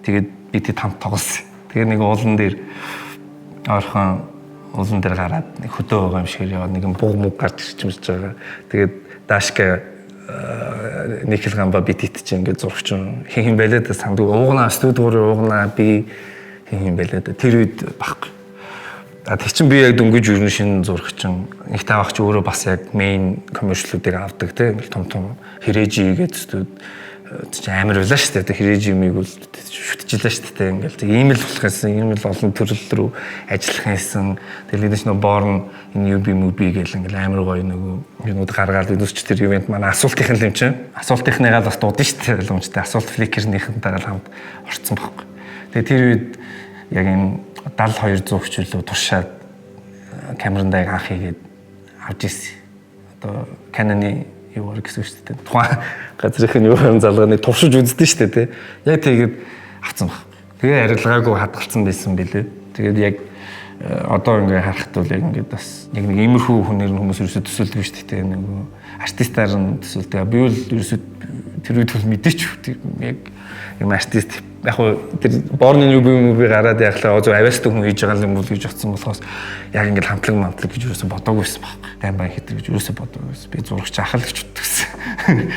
тэгээд бид хамт тоглосон. Тэгээд нэг уулан дээр орхон уулан дээр гараад нэг хөдөө байгаа юм шиг яваад нэг бууг муг гарч ирчмж байгаа. Тэгээд даашка нэг хэл гамба бид итчих ингээд зурагч хин байлаа да санд уугнаа студиорын уугнаа би хин байлаа да тэр үед баггүй. Тэр чинь би яг дөнгөж ер нь шинэ зурагчин их тавахч өөрөө бас яг main commercial-уудыг авдаг тийм том том хэрэгжи гэдэг студ амар байлаа шүү дээ. Хэрэг юмыг бол шүтжилээ шүү дээ. Ингээл тэг ийм л болох гэсэн, ийм л олон төрөл рүү ажиллах гэсэн. Тэглээс нөө борн энэ UB гэл ингээл амар гоё нөгөө юмуд гаргаад өдөрч тэр ивент манай асуултын юм чинь. Асуултынхныгаа бас дуудсан шүү дээ. Боломжтой асуулт фликернийхэнтэйгээ хамт орцсон байхгүй. Тэгээ тэр үед яг энэ 7200 хүчлөө туршаад камерандаа анх хийгээд авч ирсэн. Одоо Canon-ы юу гэсэн шүү дээ. Тухайн газрын юу хэм залгааны туршиж үздэг шүү дээ. Яг тэгээд авцсан баг. Тэгээ арилгаагүй хадгалсан байсан билээ. Тэгээд яг одоо ингээ харахад бол яг ингээ бас яг нэг иймэрхүү хүнээр хүмүүс ерөөсөө төсөөлдөг шүү дээ. Нөгөө артистаар нь төсөөлдөг. Би бол ерөөсөө тэр үед бол мэдээч яг юм артист яг тэр борны би гараад яхлаа зөө авьяастай хүн хийж байгаа юм бол гэж бодсон болохоос яг ингээл хамтлаг гэж юусоо бодоагүйсэн баг. Тайм бай хэтэр гэж юусоо бодоагүйсэн. Би зурагч ахал гэж боддогсэн.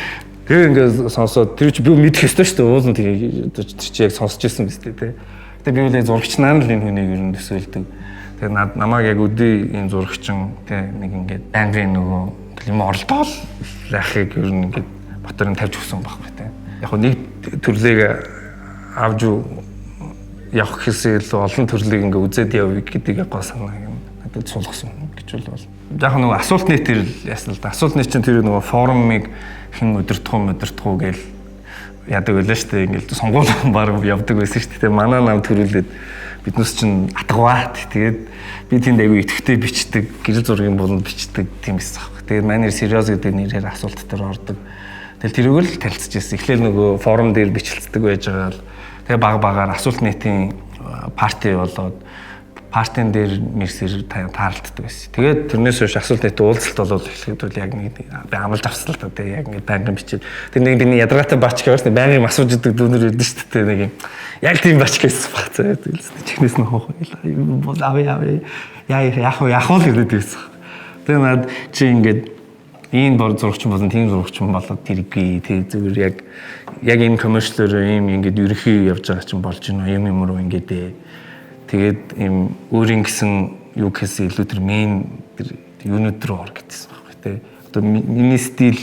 Тэгээ ингээд сонсоод тэр чи би мэдэх ёстой шүү дээ. Уулын тэгээ чи яг сонсч ирсэн биз дээ. Тэгээ би үл зурагч нар л энэ хүнийг ер нь төсөөлдөг. Тэгээ намайг яг өдөө энэ зурагчин тэгээ нэг ингээд байнгын нөгөө юм оролдоол яхийг ер нь ингээд батарын тавьж өгсөн баг бай. Яг нэг төрлийг авж явах гэсэн илүү олон төрлийг ингээ үзээд явъя гэдгийг гоо санаа юм надад суулгасан гэж бол. Яг нөгөө асуулт нийтэр яасан л да. Асуулт нийт чинь тэр нөгөө форумыг хэн өдөртгөө гээл яадаг байлаа шүү дээ. Ингээл сонгуул баг явдаг байсан шүү дээ. Манай нам төрүүлээд биднес чинь атгаваа. Тэгээд би тэнд аягүй итгэвтэй бичдэг, гэрэл зургийн болонд бичдэг тийм эсэх. Тэгээд манай сериоз гэдэг нэрээр асуулт дээр ордог. Тэгэл тэрүүгээр л танилцж ирсэн. Эхлээл нөгөө форум дээр бичлэлдэг байж байгаа л тэгээ багаар асуулт нийтийн парти болоод партийн дээр мэрсээр таарлддаг байсан. Тэгээд тэрнээс хойш асуулт нийтийн уулзалт болоод эхлэхэд бол яг нэг би амлж авсан л та тэгээ яг ингэ байнгын бичээд тэр нэг биний ядаргаатай бач гэсэн байнгын асууж идэг дүүнэр өгдөн шүү дээ нэг юм яг тийм бач гэсэн баг цаа тэгэл чихнээс нь хоох юм бол авъя яах вэ гэдэг байсан. Тэгээ над чи ингээд ийм бор зурагч болон тийм зурагч болоод тэргүй тэг зүгээр яг энэ коммерциалоор ийм ингээд ерөнхий явж байгаа чинь болж байна юм руу ингээд тэгээд ийм өөрийн гэсэн юу гэсэн илүү тэр мейн тэр юунууд руу ор гэдсэн байхгүй тий. Одоо миний стил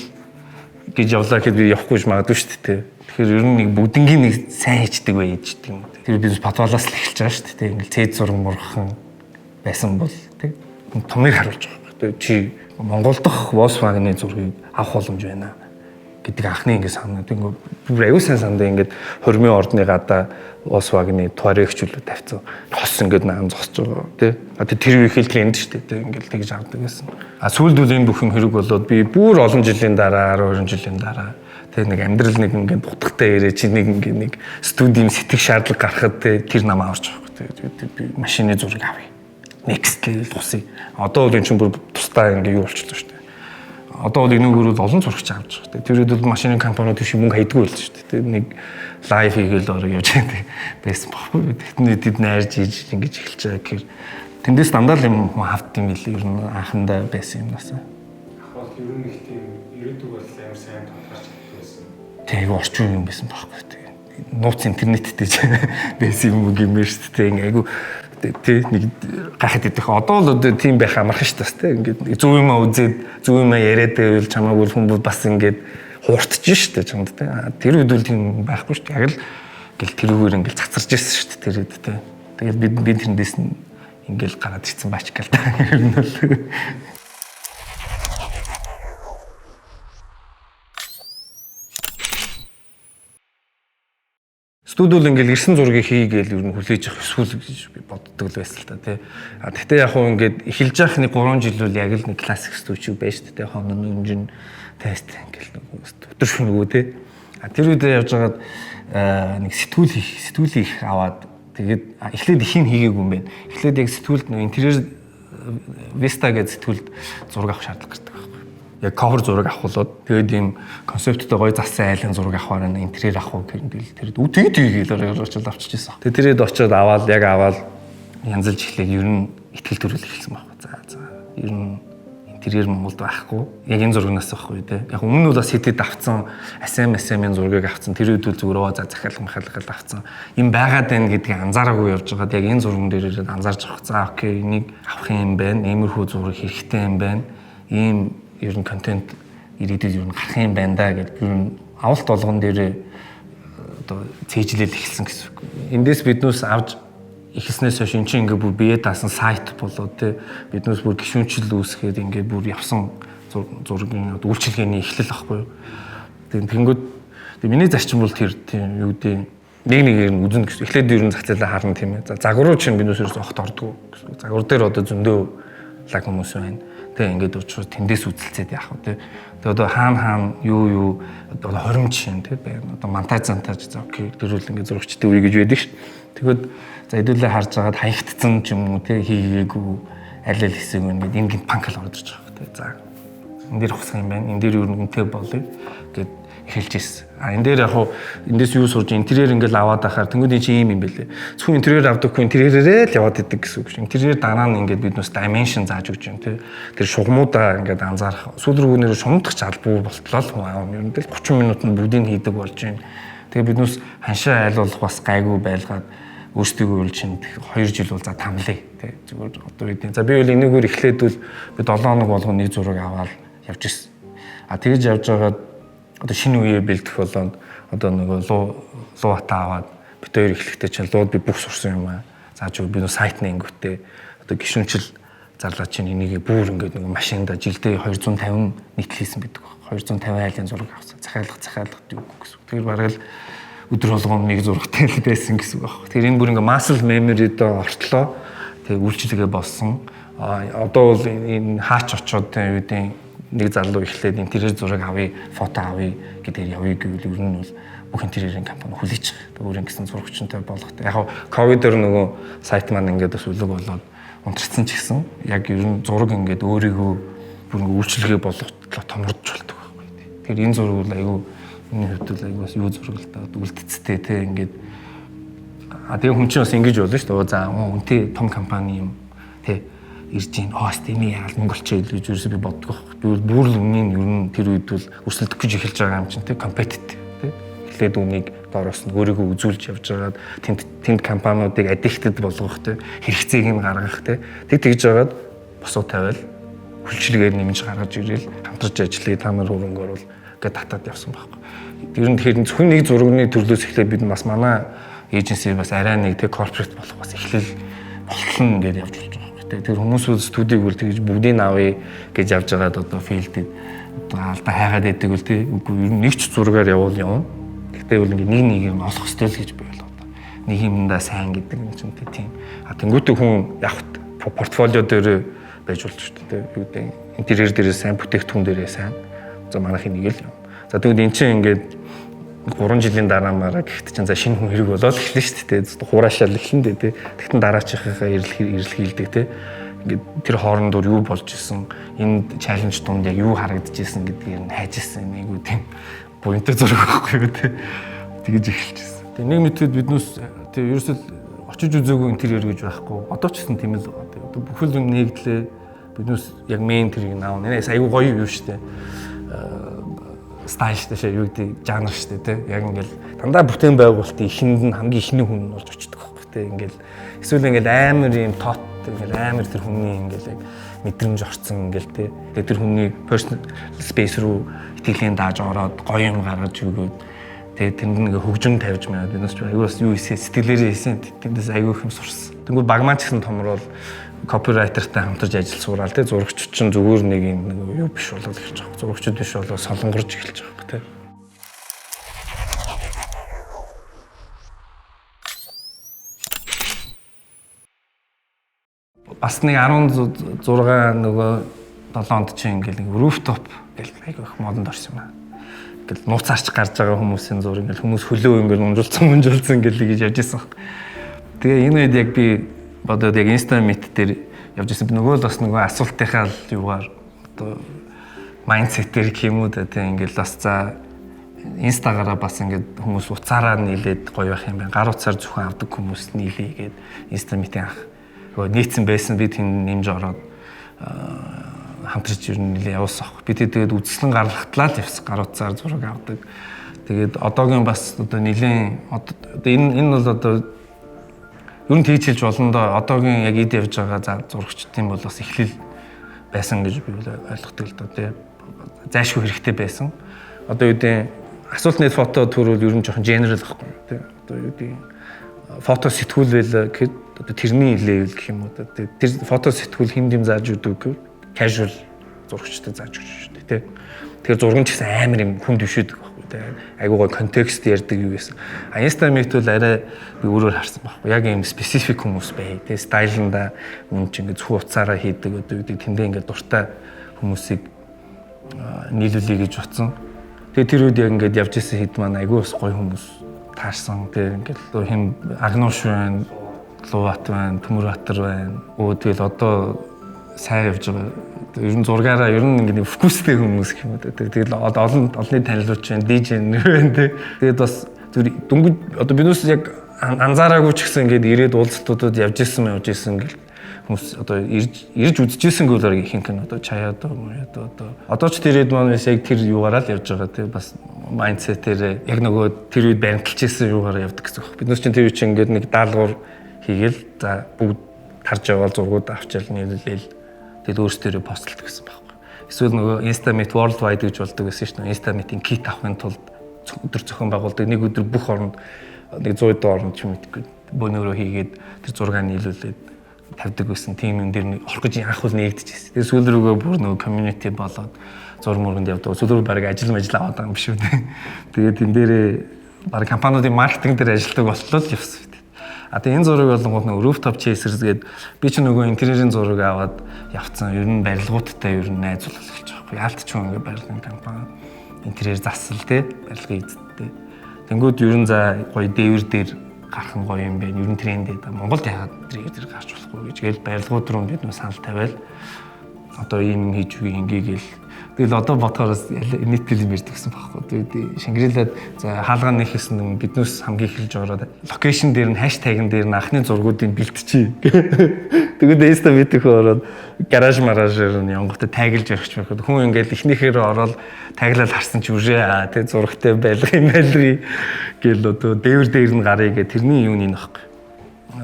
гэж явлаа гэхэд би явахгүй магадгүй шүү дээ. Тэгэхээр ер нь нэг бүгднгийн нэг сайн хийдэг байж гэдэг юм. Тэр бизнес подвалаас л эхэлж байгаа шүү дээ. Ингээл цэд зураг мурхан байсан бол тий. Томыг харуулж байгаа. Чи Монгол дахь Volkswagen-ы зургийг авах боломж байна гэдэг анхны ингэ санаад ингэ бүр аюу сайн сандаа ингэ хормын ордны гадаа Volkswagen-ы туарегч үлээ тавьцсан. Хос ингэ наан зогсож байгаа тий. Тэр их хэл тренд шүү дээ тий. Ингээл тэгж авдаг гэсэн. Сүүлд үл энэ бүхэн хэрэг болоод би бүр олон жилийн дараа 12 жилийн дараа тий нэг амьдрал нэг ингэ дутагтай ирээ чи нэг ингэ нэг студийн сэтгэх шаардлага гарахад тэр намаа орж байгаа. Би машины зураг авъя. Next level тусъя. Одоо бол энэ чинь бүр тусдаа ингээ юу болчихлоо шүү дээ. Одоо бол энэгээр бол олон зурагч авч байгаа. Тэр үед бол машины компаниуд тийш мөнгө хайдгүй болсон шүү дээ. Нэг лайв хийгээл ороо явж байгаа байсан баггүй. Тэд найрж ийж ингэж эхэлж байгаа гэхээр тэндээс дандаа л юм хавт юм билээ. Ер нь анхандаа байсан юм насаа. Яг бол ер нь их тийм ирээдүг бол амар сайн тодорхойлж чаддаг байсан. Тэг орчин юм байсан баггүй. Нууц интернеттэй байсан юм гэмээр шүү дээ. Айгу тий нэг гахад идэх. Одоо л тийм байх амархан шүү дээ. Ингээд зөв юм үзээд зөв юм яриад байвал чамаагүй хүмүүс бас ингээд хууртж шүү дээ чамд тий. Тэр үед бол тийм байхгүй шүү дээ. Яг л ингээл тэрүүгээр ингээд цацарч ирсэн шүү дээ тэр үед тий. Тэгээд би тэрэндээс нь ингээд гараад ирсэн бач гал та. Ер нь бол студиуд ингээл ирсэн зургийг хийгээл ер нь хүлээж авах эсвэл гэж би боддог л байсан л та тий. Тэгтээ яг хуу ингээд эхэлж явах нэг 3 жил үл яг л нэг классик студио байж тээ хоног өнжин тест ингээл өдөр шөнөгөө тий. Тэр үед явж байгаад нэг сэтгүүл хийх аваад тэгээд эхлээд ихийг хийгээгүй юм байна. Эхлээд яг сэтгүүлд нэг интерьер Vista гэж сэтгүүлд зураг авах шаардлага гардаг. Яг cover зураг авахулаад тэгээд ийм концепттэй гоё зассан айлын зураг авахаар нь интерьер авах гэх тэр тэгээд орчод авчижсэн. Тэгээд тэрээд очиод аваад янзлж эхлэх ер нь ихтгэл төрөл эхэлсэн байна. За ер нь интерьер Монголд байхгүй. Яг энэ зургнаас байхгүй тий. Яг өмнө нь бас хэдэд авцсан SM-ийн зургийг авцсан. Тэр үед зүгээр захиалга махалгал авцсан. Им байгаад байна гэдгийг анзаараагүй явж байгаад яг энэ зурган дээр анзаарч авах. За окей энийг авах юм байна. Иймэрхүү зураг хэрэгтэй юм байна. Ийм ер нь контент ирээдүйд ер нь гарах юм байна да гэдэг ер нь авалт болгон дээр одоо цээжлэл эхэлсэн гэсэн үг. Эндээс биднээс авч эхэлснээс хойш эн чинь ингээ бүр бие даасан сайт болоод те биднээс бүр гишүүнчил үүсгээд ингээ бүр явсан зургийн үйлчилгээний эхлэл ахгүй юу. Тэгэнгүүт миний зарчим бол тэр тийм юу гэдэг нэг нь үзэн гэсэн. Эхлээд ер нь зах зээлээ харна тийм ээ. За загваруу чинь биднээс ерөөс огт ордгоо гэсэн. Загвар дээр одоо зөндөө лаг хүмүүс байна. Тэг ингээд уучраа тэндээс үзэлцээд яах вэ те. Тэг одоо хаана юу одоо 20 жишээ те байна. Одоо монтаж за окей тэр үл ингээд зурагчтай үе гэж байдаг ш. Тэгэхэд за хэдүүлээ харж байгаад хаягдсан ч юм уу те хийгээгүй аль хэсэг ингээд энэ гинт панкал орж ирж байгаа те. За энэ дээр хусах юм байна. Энэ дээр юу нэгэнтэй болъё гэд эхэлж ирсэн. Энэ дээр яг эндээс юу сурж интерьер ингээл аваад байхаар тэнгууд энэ чинь ийм юм бэлээ. Зөвхөн интерьер авдаггүй интерьерээрээ л яваад идэг гэсэн үг шүү. Интерьер дараа нь ингээд биднээс dimension зааж өгч юм тий. Тэр шугамудаа ингээд анзаарах. Сүүл рүү нэр шумдах залбуу болтлоо л хүн аав юм. Тэгэл 30 минутанд бүгдийг хийдэг болж байна. Тэгээ биднээс ханшаа айлуулах бас гайгүй байлгаад өөрсдийгөө үл чинь 2 жил бол за тамлаа тий. Зүгээр одоо үеийн. За би бол энэгээр эхлээд бол би 7 хоног болгоно нэг зураг аваад явж ирсэн. А тэгж явж байгаад одоо шинэ үеэ бэлдэх болоод одоо нөгөө луу хата аваад бит хоёр эхлэхдээ чинь лууд би бүх сурсан юм аа. Зааж би нөгөө сайт нэнгүүтээ одоо гишүүнчил зарлаа чинь энийг бүр ингээд нөгөө машинда жилдээ 250 нийтлүүлсэн гэдэг баг. 250 айлын зураг авсан. Захиалгах юу гэсэн. Тэр бараг л өдөр болгон нэг зурагтай л байсан гэсэн баг. Тэр энэ бүр ингээд muscle memory-д ортлоо. Тэгээ үйлчлэгээ болсон. Одоо бол энэ хаач очоод тийм үеийн нэг залуу эхлээд интерьер зураг авъя, фото авъя гэдгээр явъя гэвэл ер нь бол бүх интерьерийн компани хүлээж байгаа. Өөр ингэсэн зурагчтай болгохтой. Яг ковидор нөгөө сайт маань ингээд бас үлэг болоод унтарсан ч гэсэн яг ер нь зураг ингээд өөрийгөө бүр ингээд үйлчлэгээ болгохлоо томордж болдог байхгүй. Тэгэхээр энэ зураг бол айгүй миний хувьд бол айгүй бас юу зураг л даа үлдэцтэй те ингээд тэгээ хүн чинь бас ингэж болно шүү дээ. За үнтэй том компани юм те ирж ийн хост энийг яагаад монголч хэлж ерөөсөө би боддог. Би бүр л үнийн ер нь тэр үед бол өсөлдөх гэж эхэлж байгаа юм чинь те компетитив те. Эхлээд үнийг доороос нь өөрийгөө үзүүлж явж байгаад тэнд компаниудыг addicted болгох те хэрэгцээг нь гаргах те тэгж байгаад босоо тавиал хүлчилгээр нэмж гаргаж ирээл хамтарч ажиллая та нар хөрөнгө оруул гэдээ татаад явсан байхгүй. Ер нь тэгэхээр зөвхөн нэг зургийн төрлөөс эхлээд бид бас манай эйженси бас арай нэг те корпорат болох бас эхлэл болтол ингээд явж болж байгаа. Тэр хүмүүсүүд студийг үл тэгж бүгдийг авъя гэж явж байгаад одоо филдэд одоо алдаа хайгаад байдаг үл тий. Үгүй ер нь нэг ч зургаар явуул явна. Гэхдээ үл ингээ нэг юм олох ёстой л гэж боёо одоо. Нэг юмдаа сайн гэдэг юм чинь тийм. А тэнгуүтэй хүн яг портфолио дээр байж болж шүү дээ. Юу гэдэг интерьер дээрээ сайн, бүтээгдэхүүн дээрээ сайн. За манайх нэг л юм. За тэгвэл эн чинь ингээд 3 жилийн дараа мараа гэхдээ чинь за шинэ хүн хэрэг болоод эхэлнэ шүү дээ. Хураашаал эхлэн дээ тий. Тэгтэн дараачихынхаа ирэл хийлдэг тий. Ингээд тэр хоорондоор юу болж исэн, энэ чаленж дунд яг юу харагдчихсэн гэдгийг нь хайж исэн нэг үү тийм буянтай зураг байхгүй юу тий. Тэгэж эхэлчихсэн. Тэгээ нэг мэтгэд биднээс тий ерөөсөл очиж үзээгүй интерьер гэж байхгүй. Одоо ч гэсэн тийм л байгаа тий. Одоо бүхэл юм нэгдлээ биднээс яг мейн тэрийг наав. Нээс аюу гоё юу шүү дээ. Стайл шүү юу гэдэг жанр шүү дээ тий. Яг ингээл дандаа бүтээн байгуулалтын ихэнд нь хамгийн ихний хүн нь болж очдөг байхгүй тий. Ингээл эсвэл ингээл амар юм тот ингээл амар тэр хүний ингээл яг мэдрэмж орцсон ингээл тий. Тэгээ тэр хүний personal space руу итгэлийн дааж ороод гоё юм гаргаж өгөөд тэгээ тэнд нэг хөгжим тавьж байна. Биднээс ч аюу бас юу хийсэн сэтгэлээрээ хийсэн тэндээс аюу их юм сурсан. Тэнгүүд багмаа ч гэсэн томрол копирайтертай хамтарч ажил суурал тий. Зурагчид ч зүгээр нэг юм юу биш болоод эхэлж байгаа. Зурагчид биш болоо солонгорж эхэлж байгаа тий. Бас нэг 16 нөгөө 7 онд чинь ингээл нэг rooftop гэл айгүй их модонд орсон юм аа. Ингээл нууцаарч гарч байгаа хүмүүсийн зураг ингээл хүмүүс хөлөө ингээл унжуулсан ингээл гэж явж байсан. Тэгээ энэ үед яг би бодоод яг Insta Meet дээр явж байсан. Би нөгөө л бас нөгөө асуултынхаа л юугаар одоо майндсетээр гэх юм уу тэ ингээл бас за Инстагаараа бас ингээд хүмүүс уцаараа нийлээд гоё байх юм байна. Гар уцаар зөвхөн авдаг хүмүүс нийлээгээд Insta Meet-ийн ах нийцсэн байсан би тэнд нэмж ороод хамтарч ирнэ нэлээ явуулсан. Би тэгээд үзэсгэлэн гаргахтлаа л явсан. Гар утсаар зураг авдаг. Тэгээд одоогийн бас одоо нэлээ одоо энэ бол одоо ер нь тэгж хэлж болно доо. Одоогийн яг эд явж байгаа за зурагчдын бол бас эхлэл байсан гэж би ойлгодог л доо тий. Зайлшгүй хэрэгтэй байсан. Одоо үүдээ асуултны фото төрөл ер нь жоохон генерал байхгүй тий. Одоо юу гэдэг фото сэтгүүл гэхэд одоо тэрний левел гэх юм уу. Тэр фото сэтгүүл хин дэм зааж өгдөг casual зурагчтай зааж өгч шүү дээ тий. Тэгэхээр зурган ч гэсэн амар юм хүнд бишээдэг байхгүй тий. Айгуу гой контекст ярьдаг юу гэсэн. Instagram-т бол арай би өөрөөр харсан байхгүй. Яг юм specific хүмүүс бай тий. Стайлнда мөн ч ингэ зөвхөн уцаараа хийдэг одоо юу гэдэг тэндээ ингэ дуртай хүмүүсийг нийлүүлэе гэж утсан. Тэгээ тэр үед яг ингээд явж исэн хэд маань айгүй бас гоё хүмүүс таарсан. Тэгээ ингээд хин Агнууш байна, Луват байна, Төмөрбатар байна. Тэгэл одоо сайн явж байгаа. Ер нь зургаараа ер нь ингээд фокустэй хүмүүс гэх юм уу. Тэгэл олонний танилууч байна, DJ байна. Тэгээд бас дөнгөж одоо биднээс яг анзаараагүй ч гэсэн ингээд ирээд уулзалтуудад явж исэн гэл хүмүүс одоо ирж үзчихсэн гөлөөр ихэнх нь одоо чаяад одоо ч тэр хэд маань яг тэр юугаараа л явж байгаа тий бас майндсетээр яг нөгөө тэр үед баримталжсэн юугаараа явдаг гэсэн үг. Бид нар чинь тэр үед чинь ингээд нэг даалгавар хийгээл за бүгд тарж яваал зургууд авчаал нийлүүлээл тэгэл өөрсдөө постлдог гэсэн байхгүй. Эсвэл нөгөө Instameet Worldwide гэж болдог гэсэн шүү дээ. Instameet-ийн kit авахын тулд өдөр зохион байгуулдаг. Нэг өдөр бүх оронд нэг 100 орнд ч юм уу бөөнөрөө хийгээд тэр зургаа нийлүүлээд тавьдаг байсан. Тим юм дээр орох гэж анх бол нэгдэжсэн. Тэгээ сүүл рүүгээ бүр нөгөө community болоод зур мөрөнд явдаг. Сүүл рүү баг ажил аваад байгаа юм биш үү. Тэгээд энэ дээрээ баг компаниудын маркетинг дээр ажилладаг болтлоо л явсан. А тэгээ энэ зураг болгонгууд нөгөө rooftop chasers гээд би ч нөгөө интерьерийн зураг аваад явцсан. Ер нь барилгуудтай ер нь найзуулах гэж байгаа. Яалтчгүй ингээ барилгын компани интерьер засал те барилгын эзэдтэй. Тэнгүүд ер нь за гоё дээвэр дээр гарах гоё юм байна. Ер нь трендээ да. Монголд яагаад тэр гарч болохгүй гэж гээл барилгууд руу бид нөө санал тавиал одоо ийм хийж үгүй ингээгээл тэгэл одоо бодохоос нийтлэл юм ярьдаг гэсэн байхгүй. Тэгээд Шингэрэлээд за хаалгаа нэг хийсэн биднээс хамгийн эхэлж ороод локейшн дээр нь хаштагн дээр нь анхны зургуудыг бэлтчихье. Тэгээд Instagram-ийг ороод гараж маражээр нь янгуудаа таглаж явах ч байхгүй. Хүн ингээл эхнийхээр ороод таглал харсан ч үрээ тэгээд зурагтай байлгын гээл одоо дээвэр дээр нь гарыг гэ тэрний юуны нөхгүй.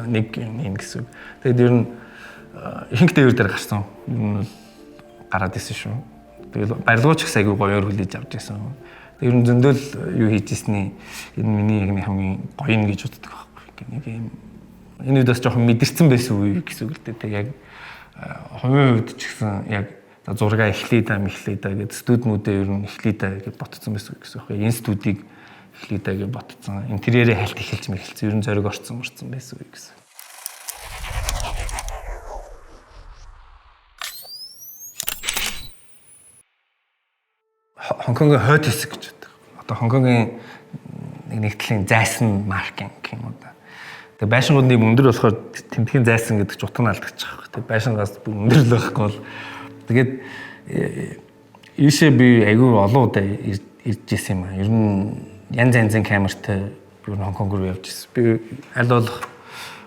Нэг юм гэсэн. Тэгээд ер нь ихэнх дээвэр дээр гарсан. Ер нь гараад исэн шүү. Тэгээд барилгууч их сайгүй гоёор хүлээж авч байсан. Тэгээд ер нь зөндөл юу хийж ирсний энэ миний яг нэг хамгийн гоё нь гэж боддог байхгүй. Нэг юм энэ үед бас жоохон мэдэрсэн байсан үе гэсэн үг л дээ. Яг хувийн хувьд ч гэсэн яг зургаа эхлэе да гэдэг студиудээ ер нь эхлэе да гэж ботцсон байсан гэсэн үг. Энэ студийг эхлэе да гэж ботцсон. Интерьерээ хальт эхэлж мэхэлсэн. Ер нь зориг орцсон байсан үе гэсэн. Хонконгийн хойд хэсэг гэж байдаг. Одоо Хонконгийн нэгтгэлийн зайсан маркинг гэх юм уу да. Тэгээ байшингууд нэг өндөр болохоор тэмдгийн зайсан гэдэг ч утга нь алдчихж байгаа. Тэгээ байшингаас өндөр л байхгүй бол тэгээд ийшээ би айгүй олон удаа ирж ирсэн юм аа. Ер нь янз янзын камертай ер нь Хонконг руу явж ирсэн. Би аль болох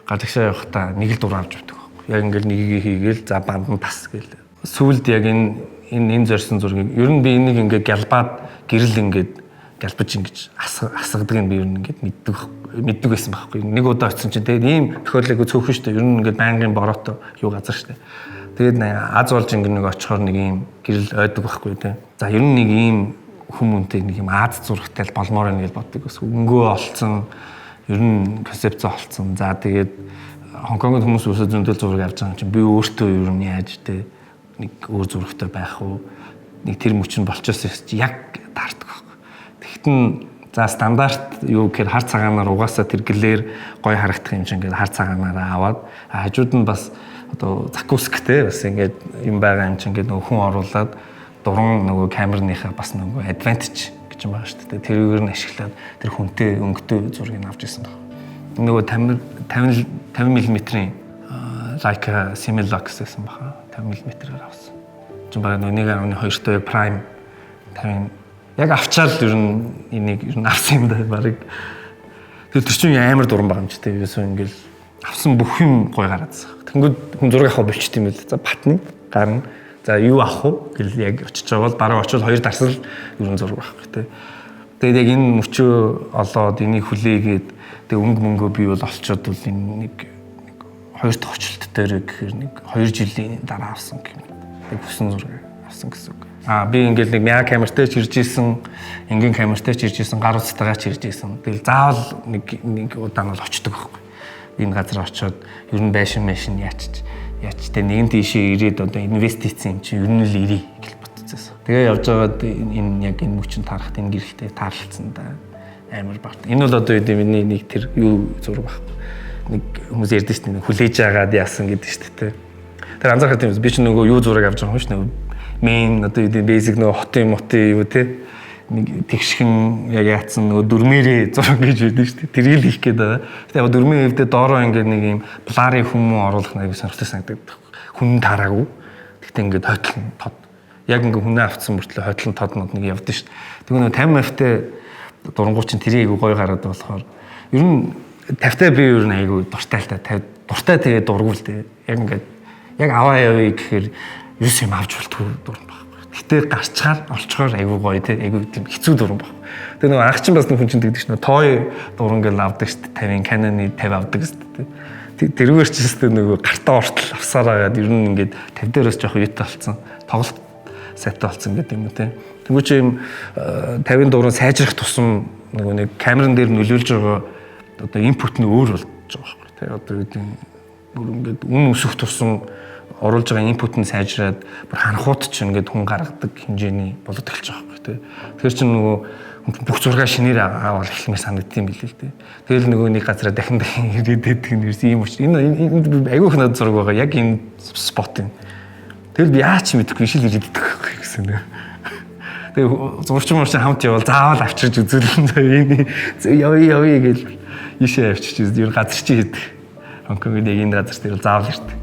гадагшаа явахдаа нэг л дураа авч явдаг байхгүй. Яг ингээл нэгийг хийгээл за банд нь тас гээл. Сүүлд яг энэ зорьсон зургийг ер нь би энийг ингээд гялбаад гэрэл ингээд гялбаж ингэж асгадаг юм би ер нь ингээд мэддэг байсан байхгүй. Нэг удаа очсон чинь тэгээд ийм тохиолдлыг цөөхөн шүү дээ. Ер нь ингээд байнгын бороотой юу газар шүү дээ. Тэгээд аз болж ингээд нэг очихоор нэг ийм гэрэл ойдог байхгүй тий. За ер нь нэг ийм хүмүүнтэй нэг юм Аз зурагтай болмоор байна гэж боддог ус. Өнгөө олцсон ер нь концепц олцсон. За тэгээд Хонконгд хүмүүс өсөө зөндөл зураг авч байгаа юм чинь би өөртөө ер нь яаж тий нэг өөр зурагтай байх уу? Нэг тэр мөчн болчоос яг таардаг байхгүй. Тэгэхдээ за стандарт юу гэхээр хар цагаанаар угаасаа тэр гэлээр гой харагдах юм чинь ингээд хар цагаанаараа аваад хажууд нь бас одоо закусктэй бас ингээд юм байгаа юм чинь ингээд нөгөө хүн оруулаад дуран нөгөө камерныхаа бас нөгөө advantage гэж юм байгаа шүү дээ. Тэрүүгээр нь ашиглаад тэр хүнтэй өнгөтэй зургийг авч ирсэн баг. Нөгөө 50 мм-ийн Leica Similux гэсэн баха 50 мм-ээр авсан. Жин баг 1.2 той prime 50 яг авчаал ер нь энийг ер нь авсан юм да баг. Тэр чинь амар дуран байгаа юм ч тийм ерөөсөө ингээл авсан бүх юм гой гараадсан. Тэнгүүд хүн зураг авах болчт юм байл. За батны гарна. За юу авах вэ гэл яг очиж байгаа бол бараг очиод хоёр дарсал ер нь зураг авах гэдэг. Тэгээд яг энэ мөчөө олоод энийг хүлээгээд тэг мөнгөө бий бол олцоод бол энэ нэг хоёр дахь очилт дээр гэхээр нэг 2 жилийн дараа авсан гэх юм. Тэг бүсэн зураг авсан гэсэн үг. Би ингээл нэг мяа камертай ч ирж исэн, энгийн камертай ч ирж исэн, гар утастайгаа ч ирж исэн. Тэгэл заавал нэг удаа нь очдөг байхгүй. Энэ газар очиод ер нь байшин яачч тэ нэгэн тийшээ ирээд одоо инвестиц юм чи ер нь л ирээ гэж бодчихсон. Тэгээ явж байгаад энэ яг энэ мөчөнд тарахт энэ гэрэлтэй таарлцсан да. Амар багт. Энэ бол одоо миний нэг тэр юу зураг байхгүй. Нэг хүмүүс ярьдэн шүү дээ хүлээж агаад яасан гэдэг шүү дээ. Тэр анзаархад юм би ч нөгөө юу зураг авч байгаа юм шүү дээ. Мэн одоо basic нөгөө хотын юу те нэг тэгшхэн яг яатсан нөгөө дөрмээрээ зураг гэж байдаг шүү дээ. Тэрийг л хийх гээд байгаа. Тэгээ дөрмийн хэвдээ доороо ингээд нэг юм бларын хүмүүн оруулах нэг сонирхолтой санагддаг. Хүн тараагүй. Тэгтээ ингээд хойтлон тод. Яг ингээд хүнээ авцсан мөртлөө хойтлон тоднод нэг явдсан шүү дээ. Тэгээ нөгөө 50 мавтай дурангуй чинь тэрийг гоё гараад болохоор ер нь 50-тай би ер нь айгүй дуртай л та 50 дуртай тэгээ дургуул дээ. Яг ингээд яг аваа явъя гэхээр юус юм авч болтгүй дуран байхгүй. Гэтэ гарчаар олцохоор айгүй гоё те айгүй тийм хэцүү дуран байхгүй. Тэгээ нөгөө ах чинь бас нэг хүн чинь тэгдэг шнэ тоо дуран гэл авдаг шүү дээ 50-ын Canon-ы 50 авдаг шүү дээ. Тэрүүгээр ч шүү дээ нөгөө гартаа ортол авсараагаад ер нь ингээд 50 дээрээс жоох юутай болсон. Тоглолт сайтай болсон гэдэг юм уу те. Тэнгүү чи юм 50-ын дуран сайжрах тусам нөгөө нэг камерын дээр нөлөөлж байгаа одоо инпут нь өөр болж байгаа байхгүй тий одоо үүдийн бүр ингээд үн өсөх тусам оруулж байгаа инпут нь сайжраад бүр ханахууд ч ингээд хүн гаргадаг хэмжээний болоод эхэлж байгаа байхгүй тий тэгэхээр чи нөгөө бүх зургаа шинээр аваад эхлэмээр санагдсан билээ л тий тэгэл нөгөө нэг газараа дахин ирээд байдаг нь ерөөс ийм учраас энэ айгүйх надад зураг байгаа яг энэ спот юм тэгэл би яач мэдэхгүй ишил ирээд идэх байхгүй гэсэн нэ тэгээ зурчин хамт явал заавал авчирч үзүүлэн энэ явъя гэж ишээ авчиж ер газар чи хэд Хонконгд яг энэ газар дээр заавал ирдэг.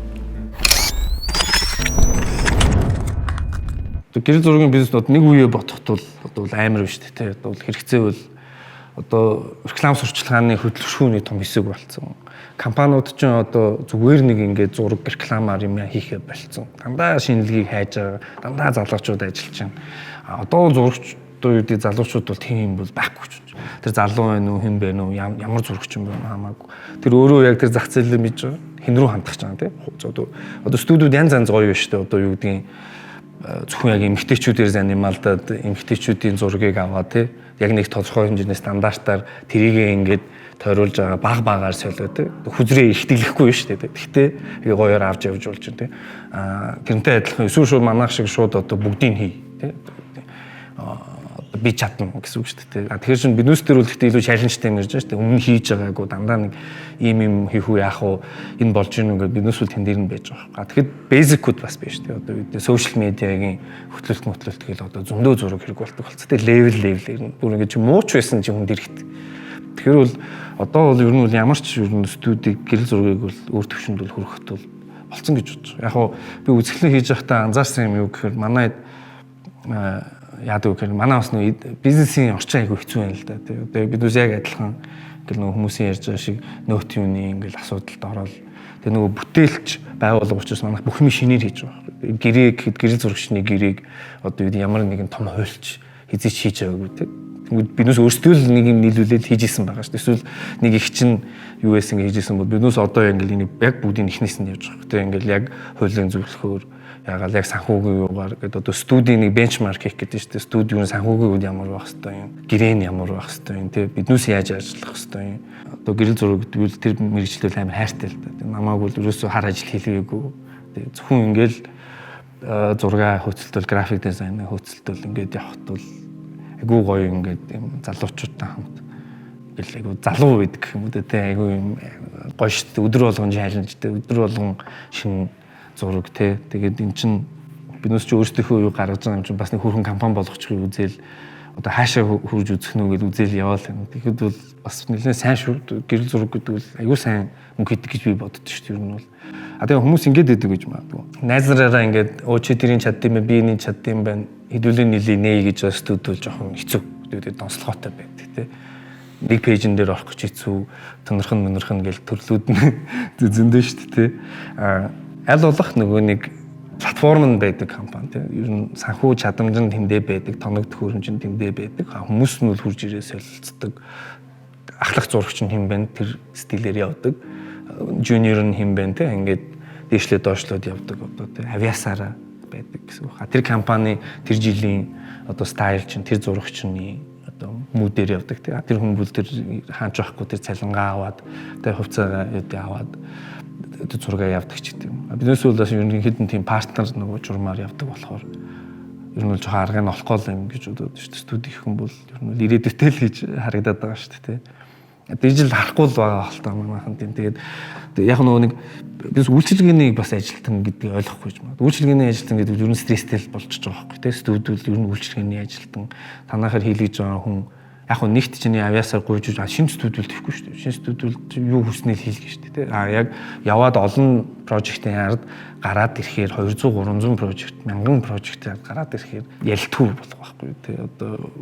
Гэрэл зургийн бизнеснууд нэг үе бодоход бол одоо амар биш тий. Одоо хэрэгцээ бол одоо реклам сурчлагын хөдөлгөөний том хэсэг болсон. Компаниуд ч одоо зүгээр нэг ингээд зураг рекламаар юм хийхэ болцсон. Дандаа шинэлгийг хайж байгаа, дандаа залуучууд ажиллаж байна. Одоо зурагч одоо үүдээ залуучууд бол тийм бол байхгүй ч. Тэр залуу байна уу, хэн байна уу, ямар зурагч юм бэ хамаагүй. Тэр өөрөө яг тэр зах зээлээ мэдж байгаа. Хэн рүү хандах гэж байгаа тийм. Одоо студиуд янз янз гоё байна шүү дээ. Одоо юу гэдгийг зөвхөн яг эмэгтэйчүүдээр занималдаад эмэгтэйчүүдийн зургийг аваа тийм. Яг нэг тодорхой хэмжээний стандартаар тэрийгээ ингээд тойруулж байгаа багаар солиод тийм. Хүзрээ ихтгэлэхгүй шүү дээ. Гэхдээ гоёор авч явж болж байна тийм. Тэрнтэй адилхан эсвэл шууд манайх шиг шууд одоо бүгдийг хий тийм. Би чадна гэсэн үг шүү дээ. Тэгэхээр чинь бизнес төр бол гэхдээ илүү чаленжтай юм ярьж байгаа шүү дээ. Өмнө хийж байгаагүй дандаа нэг ийм хийх үү яах уу энэ болж ийн ингээд бизнес үл тэн дээр нь байж байгаа. Тэгэхэд basic-уд бас биш шүү дээ. Одоо бид social media-гийн хөтлөлт гээл одоо зөндөө зураг хэрэг болдог болцоо. Тэгээ level нь бүр ингээд чи мууч байсан чи хүнд ирэхт. Тэгэхээр бол одоо бол ер нь ямар ч ер нь студийг гэрэл зургийг бол өөр төвшөнд бол хөрөхт бол болцсон гэж бодож байгаа. Яг хоо би үзэсгэлэн хийж байхдаа анзаарсан юм юу гэхээр манай яадаг гэхээр манай бас нэг бизнесийн орчин айгүй хэцүү байна л да. Одоо бид үс яг адилхан ингээл нөгөө хүмүүсийн ярьж байгаа шиг нөт юуны ингээл асуудалд ороод тэгээ нөгөө бүтээлч байгуулга учраас манайх бүх юм шинээр хийж байгаа. Гэрээг гэхэд гэрэл зурагчны гэрээг одоо ямар нэгэн том хуульч хизээч хийж байгаагүй тийм. Тэгвэл биднээс өөрсдөө л нэг юм нийлүүлээд хийж исэн байгаа шүү дээ. Эсвэл нэг их чинь юу байсан гэж хийж исэн бол биднээс одоо ингээл энийг яг бүгдийг ихнээс нь явж байгаа. Тэгээ ингээл яг хуулийн зөвлөхөөр ягаал яг санхүүгийн юугаар гэдэг одоо студийн нэг бенчмарк хийх гэдэг шүү дээ. Студийн санхүүгийн үед ямар байх хэвээр юм. Гэрээ нь ямар байх хэвээр юм. Тэгээ биднээс яаж ажиллах хэвээр юм. Одоо гэрэл зураг гэвэл тэр мэрэгчлэл амар хайртай л да. Намааг бол ерөөсөө хар ажил хийлгээгүй. Тэгээ зөвхөн ингээл зураг хөөцөлтөл график дизайн хөөцөлтөл ингээд явахт бол айгуу гоё ингээд юм залуучуудтай хамт ингээл айгуу залуу байдаг гэх юм уу те айгуу юм гоё шүү дээ. Өдөр болгон чаленжтэй өдөр болгон шинэ зураг те тэгээд эн чин биднээс ч өөрсдийнхөө юу гаргаж байгаа юм чинь бас нэг хүрхэн компани болгочихыг үзэл одоо хаашаа хурж үзэх нүгэл үзэл яваал юм. Тэгэхэд бол бас нэлээд сайн шүү. Гэрэл зураг гэдэг бол аюу сайн мөнгө хийдэг гэж би боддог шүү. Ер нь бол тэгээ хүмүүс ингэж дэдэг гэж магадгүй. Найз нараараа ингэж чи тэрийн чаддсан юм би энэ чаддсан юм байна. Хэдүүлэн нилийн нэ гэж бас студиуд жоохон хэцүү. Тэгээд донслоготой байдаг те. Нэг пэйжэн дээр орох гэж хэцүү, төнөрхөн гэл төрлүүд нь зөндөө шүү дээ те. Аль болох нөгөө нэг платформ нь байдаг компани тийм ер нь санхүү чадамж нь тэндээ байдаг, тоног төхөөрөмж нь тэндээ байдаг. Хүмүүс нь бол хурж ирээ солилцдог. Ахлах зурагч нь хэн бэ? Тэр стилээр явдаг. Жуниор нь хэн бэ? Тийм ингээд дээшлээ доошлоод явдаг одоо тийм авиасаараа байдаг гэсэн үг. Тэр компани тэр жилийн одоо стайл чинь тэр зурагчны одоо мүүдээр явдаг. Тэр хүн бол тэр хаанч байхгүй тэр цалингаа аваад тэр хувьцаагаа аваад тэр зургаа явдаг ч гэдэг юм. Биднээс бол бас ерөнхийдөө тийм партнер нөгөө журмаар явдаг болохоор ер нь л жоохон аргыг нь олохгүй юм гэж бодоод шүү дээ. Студи их хүн бол ер нь ирээдүйтэй л гэж харагдаад байгаа шүү дээ. Дижитал харахгүй л байгаа хэлтэй манайхан тийм. Тэгээд яг нөгөө нэг бид үйлчилгээний бас ажилтан гэдгийг ойлгохгүй юм байна. Үйлчилгээний ажилтан гэдэг ер нь стресстэй л болчихж байгаа байхгүй тийм. Студиуд ер нь үйлчилгээний ажилтан танахаар хийлгэж байгаа хүн яг нь нэгт чиний авьяасаар гуйж шинэ студиуд хийхгүй шүү дээ. Шинэ студиуд юу хүснээр хийлгэж шүү дээ. Яг яваад олон прожектын ард гараад ирэхээр 200 300 прожект 1000 прожектээр гараад ирэхээр ялтгүй болох байхгүй тий. Одоо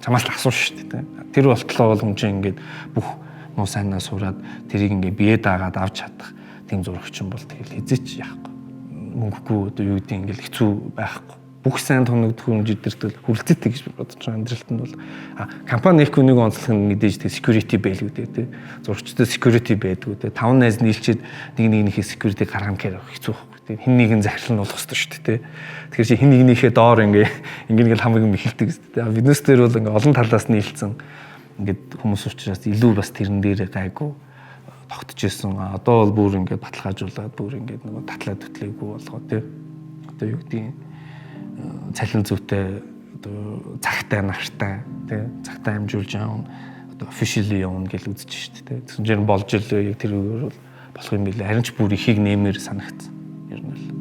чамаас л асууж шүү дээ. Тэр болтлоо бол хүн чинь ингээд бүх нуу сайнаа сураад тэрийг ингээд бие даагаад авч чадах тийм зурагчин бол тэгэл хизээч яахгүй. Мөнгөгүй одоо юу гэдэг ингээд хэцүү байхгүй. Бүх сайн тоногдох хэмжээдэртэл хүлцэтэй гэж бодож байгаа амьдралтанд бол компани их нэг онцлог нь мэдээж тэг security байлгүй дээ. Зурагчдад security байдгүй дээ. 5 найз нийлчихэд нэг-нэгнийхээ security гаргана гэхээр хэцүү байхгүй. Хин нэгэн захирал нь болох ёстой шүү дээ. Тэгэхээр чи хин нэгнийхээ доор ингээд хамгийн мэхэлдэг шүү дээ. Бизнес дээр бол ингээд олон талаас нийлцэн ингээд хүмүүс учраас илүү бас тэрэн дээр гайгүй тогтож исэн. Одоо бол бүр ингээд баталгаажуулаад бүр ингээд нөгөө татлаа төтлөйгүй болгоо тий. Одоо юу гэдэг цалин зүйтэй одоо цагтай нартай тий цагтай амжуулж явна одоо officially явна гэж үзэж штэ тий тэгсэн чинь болж л яг тэр үгээр бол болох юм билээ харин ч бүр ихийг нэмэр санагдсан ер нь л